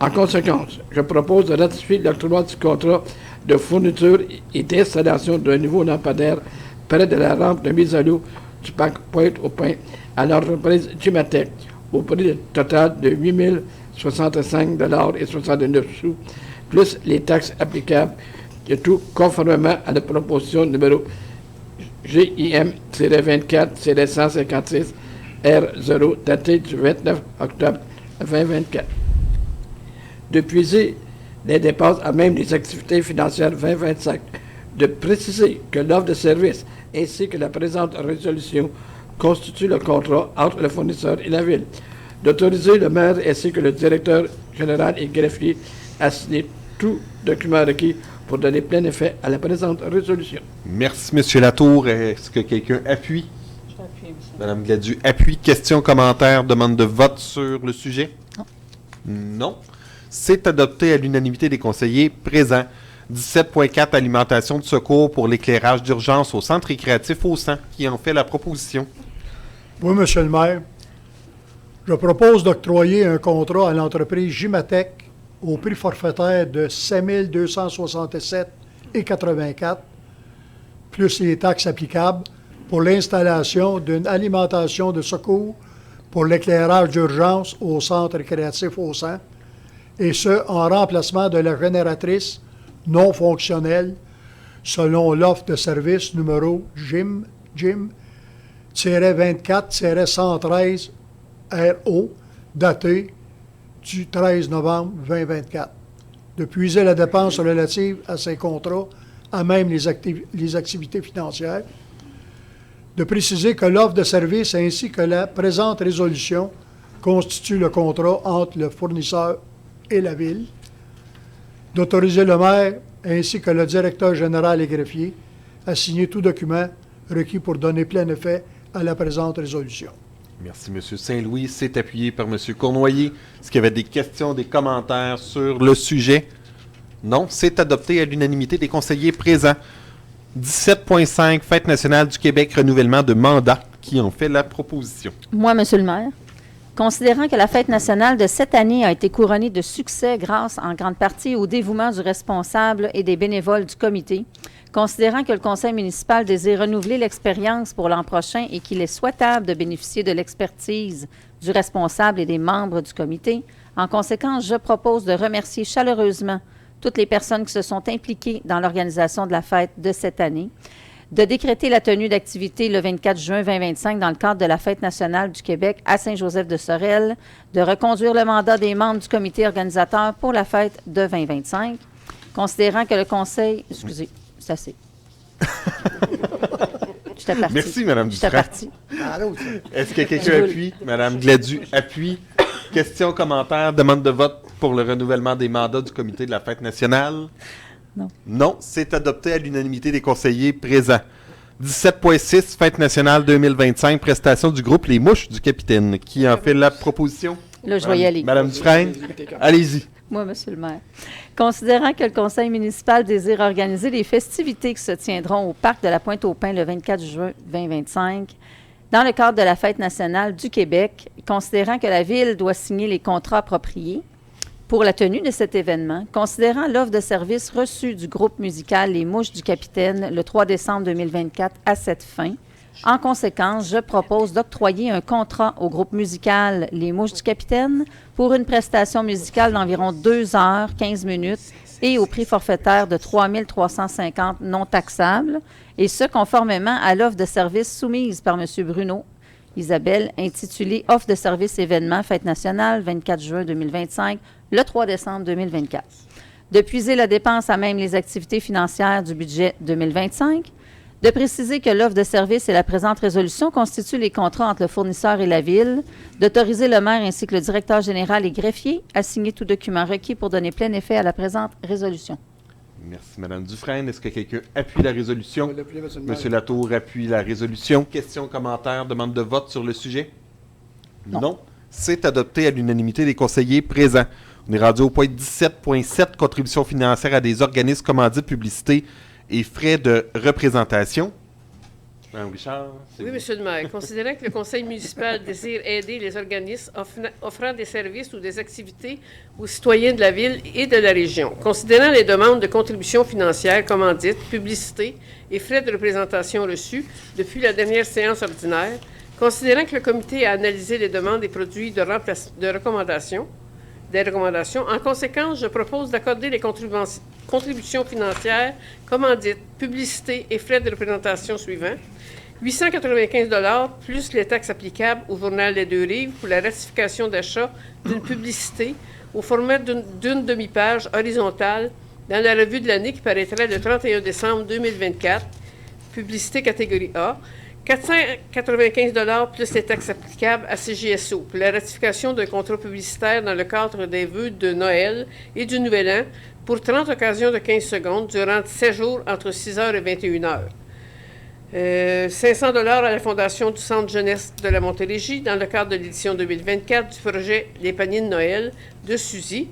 En conséquence, je propose de ratifier l'octroi du contrat de fourniture et d'installation d'un nouveau lampadaire près de la rampe de mise à l'eau du parc Pointe-aux-Pins à l'entreprise Gimatec au prix total de 8 065,69 $, plus les taxes applicables, et tout conformément à la proposition numéro GIM-24-156 R0 datée du 29 octobre 2024. De puiser les dépenses à même les activités financières 2025, de préciser que l'offre de service ainsi que la présente résolution constituent le contrat entre le fournisseur et la Ville, d'autoriser le maire ainsi que le directeur général et greffier à signer tout document requis pour donner plein effet à la présente résolution. Merci, M. Latour. Est-ce que quelqu'un appuie? J'appuie, monsieur. Mme Gladu appuie. Questions, commentaires, demande de vote sur le sujet? Non. Non. C'est adopté à l'unanimité des conseillers présents. 17.4 Alimentation de secours pour l'éclairage d'urgence au centre récréatif au sang. Qui en fait la proposition? Oui, monsieur le maire. Je propose d'octroyer un contrat à l'entreprise Gimatec au prix forfaitaire de 5 267,84 plus les taxes applicables pour l'installation d'une alimentation de secours pour l'éclairage d'urgence au centre récréatif au sang, et ce, en remplacement de la génératrice non fonctionnelle selon l'offre de service numéro GIM-24-113 RO, daté du 13 novembre 2024, de puiser la dépense relative à ces contrats à même les activités financières, de préciser que l'offre de service ainsi que la présente résolution constituent le contrat entre le fournisseur et la Ville, d'autoriser le maire ainsi que le directeur général et greffier à signer tout document requis pour donner plein effet à la présente résolution. Merci, M. Saint-Louis. C'est appuyé par M. Cournoyer. Est-ce qu'il y avait des questions, des commentaires sur le sujet? Non. C'est adopté à l'unanimité des conseillers présents. 17.5 Fête nationale du Québec, renouvellement de mandat. Qui en fait la proposition? Moi, monsieur le maire. Considérant que la fête nationale de cette année a été couronnée de succès grâce en grande partie au dévouement du responsable et des bénévoles du comité, considérant que le conseil municipal désire renouveler l'expérience pour l'an prochain et qu'il est souhaitable de bénéficier de l'expertise du responsable et des membres du comité, en conséquence, je propose de remercier chaleureusement toutes les personnes qui se sont impliquées dans l'organisation de la fête de cette année, de décréter la tenue d'activité le 24 juin 2025 dans le cadre de la Fête nationale du Québec à Saint-Joseph-de-Sorel, de reconduire le mandat des membres du comité organisateur pour la fête de 2025, considérant que le conseil... Excusez, c'est assez. J'étais partie. Merci, Mme J'étais Dufresne. partie. Est-ce que quelqu'un appuie? Mme Gladu appuie. Questions, commentaires, demande de vote pour le renouvellement des mandats du comité de la Fête nationale? Non. Non, c'est adopté à l'unanimité des conseillers présents. 17.6 Fête nationale 2025, prestation du groupe Les Mouches du Capitaine. Qui en fait la proposition? Là, je vais y aller. Madame Dufresne, allez-y. Moi, monsieur le maire. Considérant que le conseil municipal désire organiser les festivités qui se tiendront au parc de la Pointe-aux-Pins le 24 juin 2025, dans le cadre de la Fête nationale du Québec, considérant que la Ville doit signer les contrats appropriés pour la tenue de cet événement, considérant l'offre de service reçue du groupe musical Les Mouches du Capitaine le 3 décembre 2024 à cette fin. En conséquence, je propose d'octroyer un contrat au groupe musical Les Mouches du Capitaine pour une prestation musicale d'environ 2 heures, 15 minutes et au prix forfaitaire de 3 350 non taxables, et ce, conformément à l'offre de service soumise par M. Bruno Isabelle, intitulée « Offre de service événement Fête nationale, 24 juin 2025, le 3 décembre 2024 ». De puiser la dépense à même les activités financières du budget 2025, de préciser que l'offre de service et la présente résolution constituent les contrats entre le fournisseur et la Ville, d'autoriser le maire ainsi que le directeur général et greffier à signer tout document requis pour donner plein effet à la présente résolution. Merci, Mme Dufresne. Est-ce que quelqu'un appuie la résolution? Monsieur le maire. Monsieur Latour appuie la résolution. Questions, commentaires, demande de vote sur le sujet? Non. C'est adopté à l'unanimité des conseillers présents. On est rendu au point 17.7, contribution financière à des organismes commandites, publicité et frais de représentation. Mme Richard? Oui, Monsieur le maire. Considérant que le conseil municipal désire aider les organismes offrant des services ou des activités aux citoyens de la ville et de la région, considérant les demandes de contributions financières, commandites, publicité et frais de représentation reçus depuis la dernière séance ordinaire, considérant que le comité a analysé les demandes et produits des recommandations, en conséquence, je propose d'accorder les contributions financières, commandites, publicité et frais de représentation suivants. 895 $ plus les taxes applicables au journal Les Deux-Rives pour la ratification d'achat d'une publicité au format d'une demi-page horizontale dans la revue de l'année qui paraîtrait le 31 décembre 2024, publicité catégorie A. 495 $ plus les taxes applicables à CJSO pour la ratification d'un contrat publicitaire dans le cadre des vœux de Noël et du Nouvel An pour 30 occasions de 15 secondes durant 7 jours entre 6h et 21h. 500 $ à la Fondation du Centre Jeunesse de la Montérégie dans le cadre de l'édition 2024 du projet Les paniers de Noël de Suzy.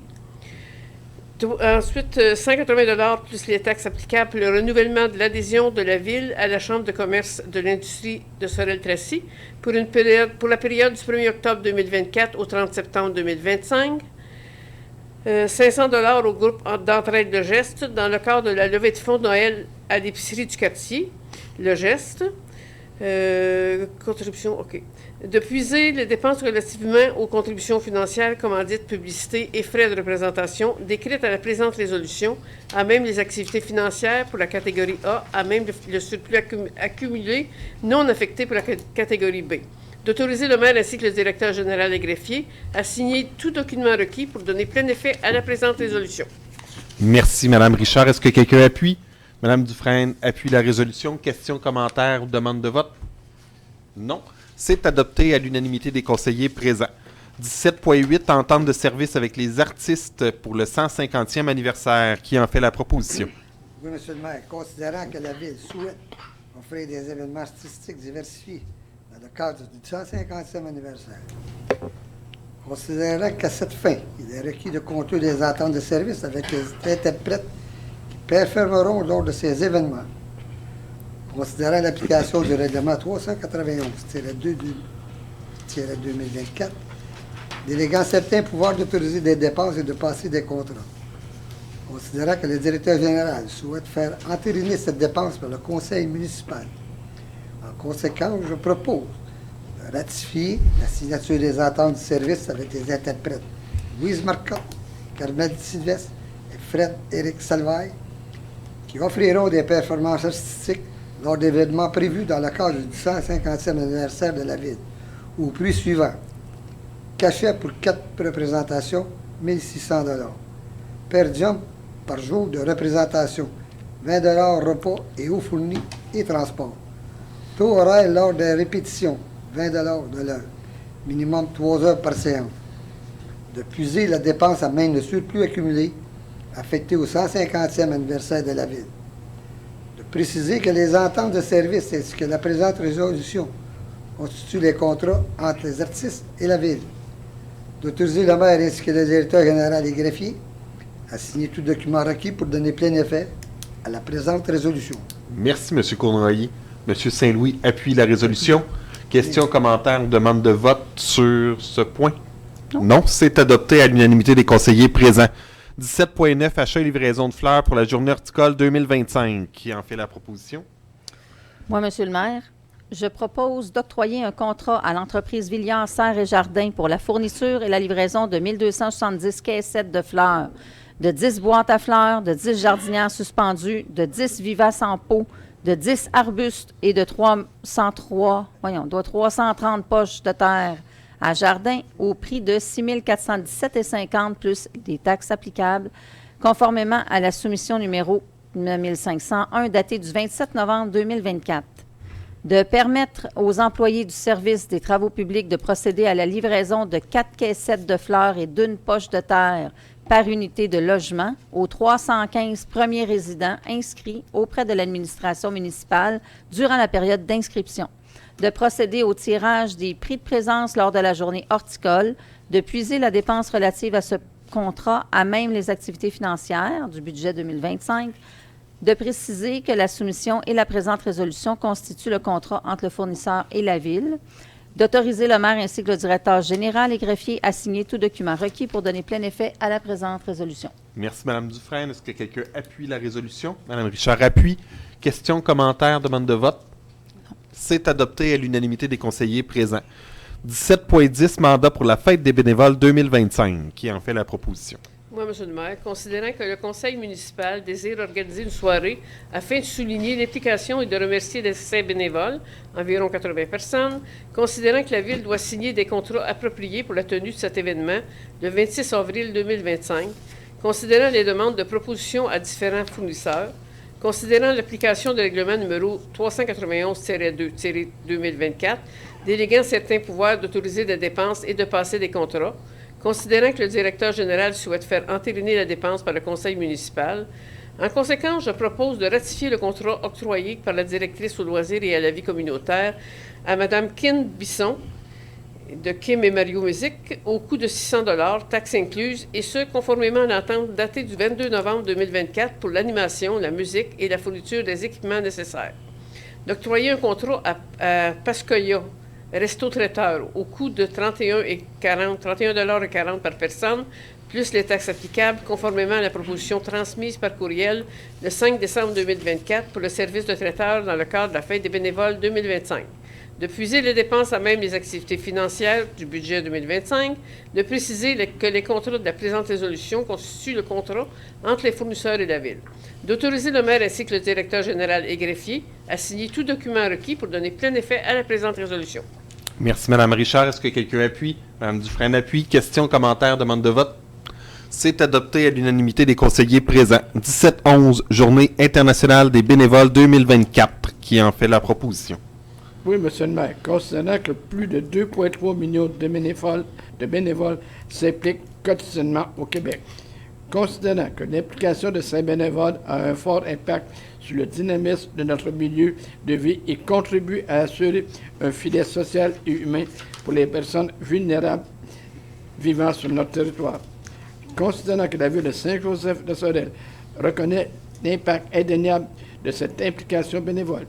Ensuite, 180 $ plus les taxes applicables pour le renouvellement de l'adhésion de la Ville à la Chambre de commerce de l'industrie de Sorel-Tracy pour la période du 1er octobre 2024 au 30 septembre 2025. 500 $ au groupe d'entraide de gestes dans le cadre de la levée de fonds de Noël à l'épicerie du quartier, le geste. Contribution, OK. De puiser les dépenses relativement aux contributions financières, commandites, publicité et frais de représentation décrites à la présente résolution, à même les activités financières pour la catégorie A, à même le surplus accumulé non affecté pour la catégorie B. D'autoriser le maire ainsi que le directeur général et greffier à signer tout document requis pour donner plein effet à la présente résolution. Merci, Mme Richard. Est-ce que quelqu'un appuie? Mme Dufresne appuie la résolution. Questions, commentaires ou demande de vote? Non. C'est adopté à l'unanimité des conseillers présents. 17.8, entente de service avec les artistes pour le 150e anniversaire. Qui en fait la proposition? Oui, Monsieur le maire. Considérant que la Ville souhaite offrir des événements artistiques diversifiés dans le cadre du 150e anniversaire, considérant qu'à cette fin, il est requis de conclure des ententes de service avec les interprètes qui performeront lors de ces événements, considérant l'application du règlement 391-2-2024, déléguant certains pouvoirs d'autoriser des dépenses et de passer des contrats. Considérant que le directeur général souhaite faire entériner cette dépense par le conseil municipal. En conséquence, je propose de ratifier la signature des ententes de service avec les interprètes Louise Marcotte, Carmel Sylvestre et Fred-Éric Salvaille, qui offriront des performances artistiques lors d'événements prévus dans le cadre du 150e anniversaire de la Ville, au prix suivant. Cachet pour 4 représentations, 1 600 $. Per diem par jour de représentation, 20 $ repas et eau fournie et transport. Taux horaire lors des répétitions, 20 $ de l'heure. Minimum 3 heures par séance. De puiser la dépense à même le surplus accumulé affecté au 150e anniversaire de la Ville. De préciser que les ententes de service ainsi que la présente résolution constituent les contrats entre les artistes et la Ville. D'autoriser le maire ainsi que le directeur général et greffier à signer tout document requis pour donner plein effet à la présente résolution. Merci, M. Cournoyer. M. Saint-Louis appuie la résolution. Questions, commentaires ou demandes de vote sur ce point? Non, c'est adopté à l'unanimité des conseillers présents. 17.9, achat et livraison de fleurs pour la journée horticole 2025. Qui en fait la proposition? Moi, Monsieur le maire, je propose d'octroyer un contrat à l'entreprise Villiers Serres et Jardins pour la fourniture et la livraison de 1270 caissettes de fleurs, de 10 boîtes à fleurs, de 10 jardinières suspendues, de 10 vivaces en pot, de 10 arbustes et de 330 poches de terre à jardin au prix de 6 417,50 plus des taxes applicables, conformément à la soumission numéro 1501 datée du 27 novembre 2024. De permettre aux employés du service des travaux publics de procéder à la livraison de 4 caissettes de fleurs et d'une poche de terre par unité de logement aux 315 premiers résidents inscrits auprès de l'administration municipale durant la période d'inscription. De procéder au tirage des prix de présence lors de la journée horticole, de puiser la dépense relative à ce contrat à même les activités financières du budget 2025, de préciser que la soumission et la présente résolution constituent le contrat entre le fournisseur et la Ville, d'autoriser le maire ainsi que le directeur général et greffier à signer tout document requis pour donner plein effet à la présente résolution. Merci, Mme Dufresne. Est-ce que quelqu'un appuie la résolution? Mme Richard appuie. Questions, commentaires, demande de vote? C'est adopté à l'unanimité des conseillers présents. 17.10, mandat pour la fête des bénévoles 2025. Qui en fait la proposition? Moi, M. le maire, considérant que le conseil municipal désire organiser une soirée afin de souligner l'implication et de remercier ses bénévoles, environ 80 personnes, considérant que la Ville doit signer des contrats appropriés pour la tenue de cet événement le 26 avril 2025, considérant les demandes de propositions à différents fournisseurs, considérant l'application du règlement numéro 391-2-2024, déléguant certains pouvoirs d'autoriser des dépenses et de passer des contrats, considérant que le directeur général souhaite faire entériner la dépense par le conseil municipal. En conséquence, je propose de ratifier le contrat octroyé par la directrice aux loisirs et à la vie communautaire à Mme Kim Bisson de Kim et Mario Musique au coût de 600 $, taxes incluses, et ce, conformément à l'entente datée du 22 novembre 2024 pour l'animation, la musique et la fourniture des équipements nécessaires. D'octroyer un contrat à Pascoya, resto-traiteur, au coût de 31,40 par personne, plus les taxes applicables, conformément à la proposition transmise par courriel le 5 décembre 2024 pour le service de traiteur dans le cadre de la fête des bénévoles 2025. De puiser les dépenses à même les activités financières du budget 2025, de préciser que les contrats de la présente résolution constituent le contrat entre les fournisseurs et la Ville, d'autoriser le maire ainsi que le directeur général et greffier à signer tout document requis pour donner plein effet à la présente résolution. Merci, Mme Richard. Est-ce que quelqu'un appuie? Mme Dufresne appuie. Questions, commentaires, demande de vote? C'est adopté à l'unanimité des conseillers présents. 17-11, Journée internationale des bénévoles 2024. Qui en fait la proposition? Oui, M. le maire, considérant que plus de 2,3 millions de bénévoles s'impliquent quotidiennement au Québec, considérant que l'implication de ces bénévoles a un fort impact sur le dynamisme de notre milieu de vie et contribue à assurer un filet social et humain pour les personnes vulnérables vivant sur notre territoire. Considérant que la Ville de Saint-Joseph-de-Sorel reconnaît l'impact indéniable de cette implication bénévole,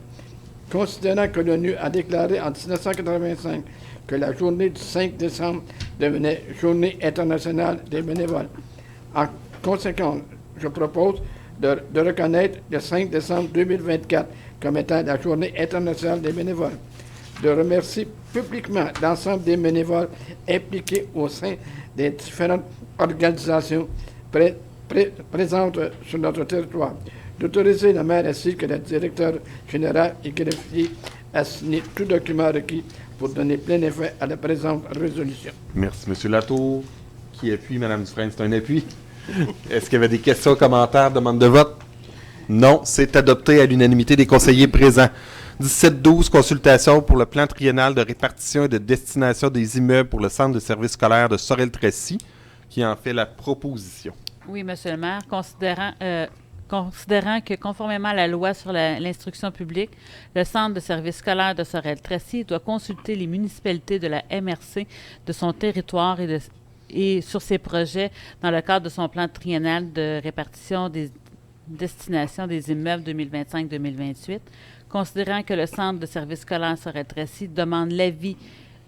considérant que l'ONU a déclaré en 1985 que la journée du 5 décembre devenait Journée internationale des bénévoles. En conséquence, je propose de reconnaître le 5 décembre 2024 comme étant la Journée internationale des bénévoles, de remercier publiquement l'ensemble des bénévoles impliqués au sein des différentes organisations présentes sur notre territoire, d'autoriser le maire ainsi que le directeur général et greffier à signer tout document requis pour donner plein effet à la présente résolution. Merci, M. Latour. Qui appuie, Mme Dufresne? C'est un appui. Est-ce qu'il y avait des questions, commentaires, demandes de vote? Non, c'est adopté à l'unanimité des conseillers présents. 17-12, consultation pour le plan triennal de répartition et de destination des immeubles pour le centre de services scolaires de Sorel-Tracy. Qui en fait la proposition? Oui, M. le maire, considérant que, conformément à la loi sur l'instruction publique, le Centre de services scolaires de Sorel-Tracy doit consulter les municipalités de la MRC de son territoire et sur ses projets dans le cadre de son plan triennal de répartition des destinations des immeubles 2025-2028, considérant que le centre de services scolaires Sorel-Tracy demande l'avis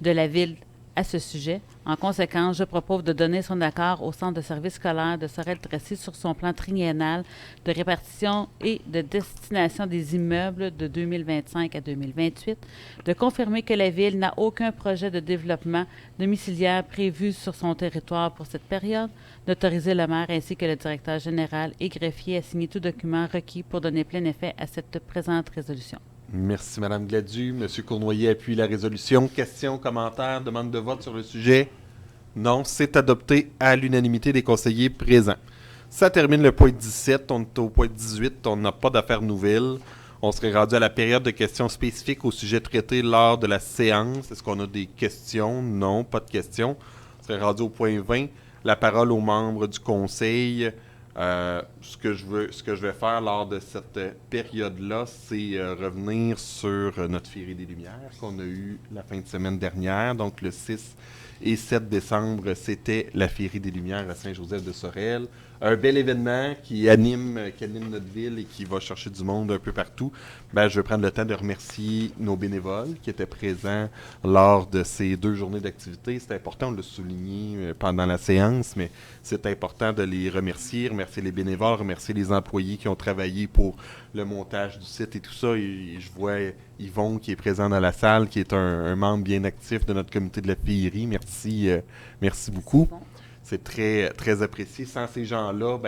de la Ville à ce sujet. En conséquence, je propose de donner son accord au centre de services scolaires de Sorel-Tracy sur son plan triennal de répartition et de destination des immeubles de 2025 à 2028, de confirmer que la Ville n'a aucun projet de développement domiciliaire prévu sur son territoire pour cette période, d'autoriser le maire ainsi que le directeur général et greffier à signer tout document requis pour donner plein effet à cette présente résolution. Merci, Mme Gladu. M. Cournoyer appuie la résolution. Questions, commentaires, demande de vote sur le sujet? Non, c'est adopté à l'unanimité des conseillers présents. Ça termine le point 17. On est au point 18. On n'a pas d'affaires nouvelles. On serait rendu à la période de questions spécifiques au sujet traité lors de la séance. Est-ce qu'on a des questions? Non, pas de questions. On serait rendu au point 20. La parole aux membres du conseil. Ce que je vais faire lors de cette période-là, c'est revenir sur notre Féerie des Lumières qu'on a eue la fin de semaine dernière. Donc, le 6 et 7 décembre, c'était la Féerie des Lumières à Saint-Joseph-de-Sorel. Un bel événement qui anime notre ville et qui va chercher du monde un peu partout. Je vais prendre le temps de remercier nos bénévoles qui étaient présents lors de ces 2 journées d'activité. C'est important, on l'a souligné pendant la séance, mais c'est important de les remercier les bénévoles, remercier les employés qui ont travaillé pour le montage du site et tout ça. Et je vois Yvon qui est présent dans la salle, qui est un membre bien actif de notre comité de la Féerie. Merci beaucoup. C'est très, très apprécié. Sans ces gens-là,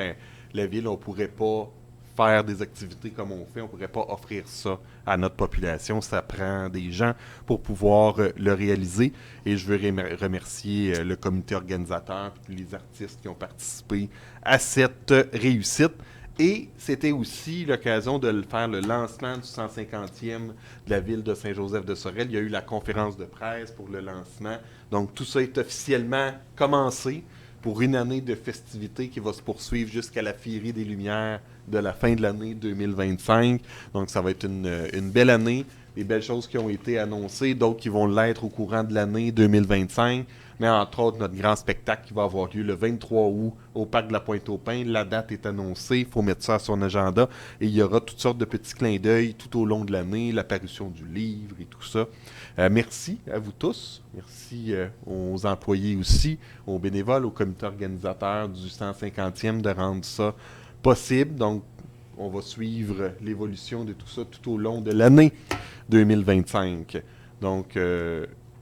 la ville, on ne pourrait pas faire des activités comme on fait. On ne pourrait pas offrir ça à notre population. Ça prend des gens pour pouvoir le réaliser. Et je veux remercier le comité organisateur et les artistes qui ont participé à cette réussite. Et c'était aussi l'occasion de faire le lancement du 150e de la ville de Saint-Joseph-de-Sorel. Il y a eu la conférence de presse pour le lancement. Donc, tout ça est officiellement commencé pour une année de festivités qui va se poursuivre jusqu'à la Féerie des Lumières de la fin de l'année 2025. Donc, ça va être une belle année. Des belles choses qui ont été annoncées, d'autres qui vont l'être au courant de l'année 2025. Mais entre autres, notre grand spectacle qui va avoir lieu le 23 août au Parc de la Pointe-aux-Pins. La date est annoncée, il faut mettre ça à son agenda. Et il y aura toutes sortes de petits clins d'œil tout au long de l'année, l'apparition du livre et tout ça. Merci à vous tous. Merci aux employés aussi, aux bénévoles, au comité organisateur du 150e de rendre ça possible. Donc, on va suivre l'évolution de tout ça tout au long de l'année 2025. Donc,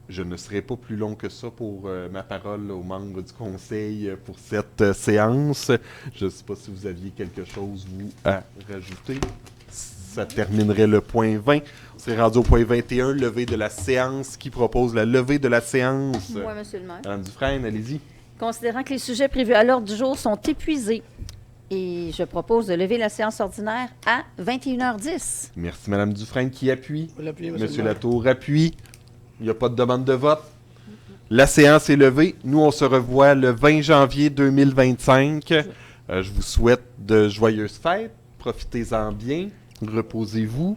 je ne serai pas plus long que ça pour ma parole aux membres du conseil pour cette séance. Je ne sais pas si vous aviez quelque chose, vous, à rajouter. Ça terminerait le point 20. On serait rendu au point 21, levée de la séance. Qui propose la levée de la séance? Moi, Monsieur le maire. Madame Dufresne, allez-y. Considérant que les sujets prévus à l'ordre du jour sont épuisés, et je propose de lever la séance ordinaire à 21h10. Merci, Madame Dufresne. Qui appuie? Monsieur Latour appuie. Il n'y a pas de demande de vote. La séance est levée. Nous, on se revoit le 20 janvier 2025. Je vous souhaite de joyeuses fêtes. Profitez-en bien. Reposez-vous.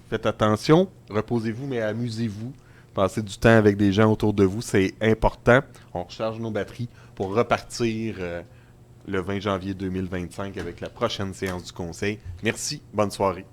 Faites attention. Reposez-vous, mais amusez-vous. Passez du temps avec des gens autour de vous. C'est important. On recharge nos batteries pour repartir le 20 janvier 2025 avec la prochaine séance du Conseil. Merci. Bonne soirée.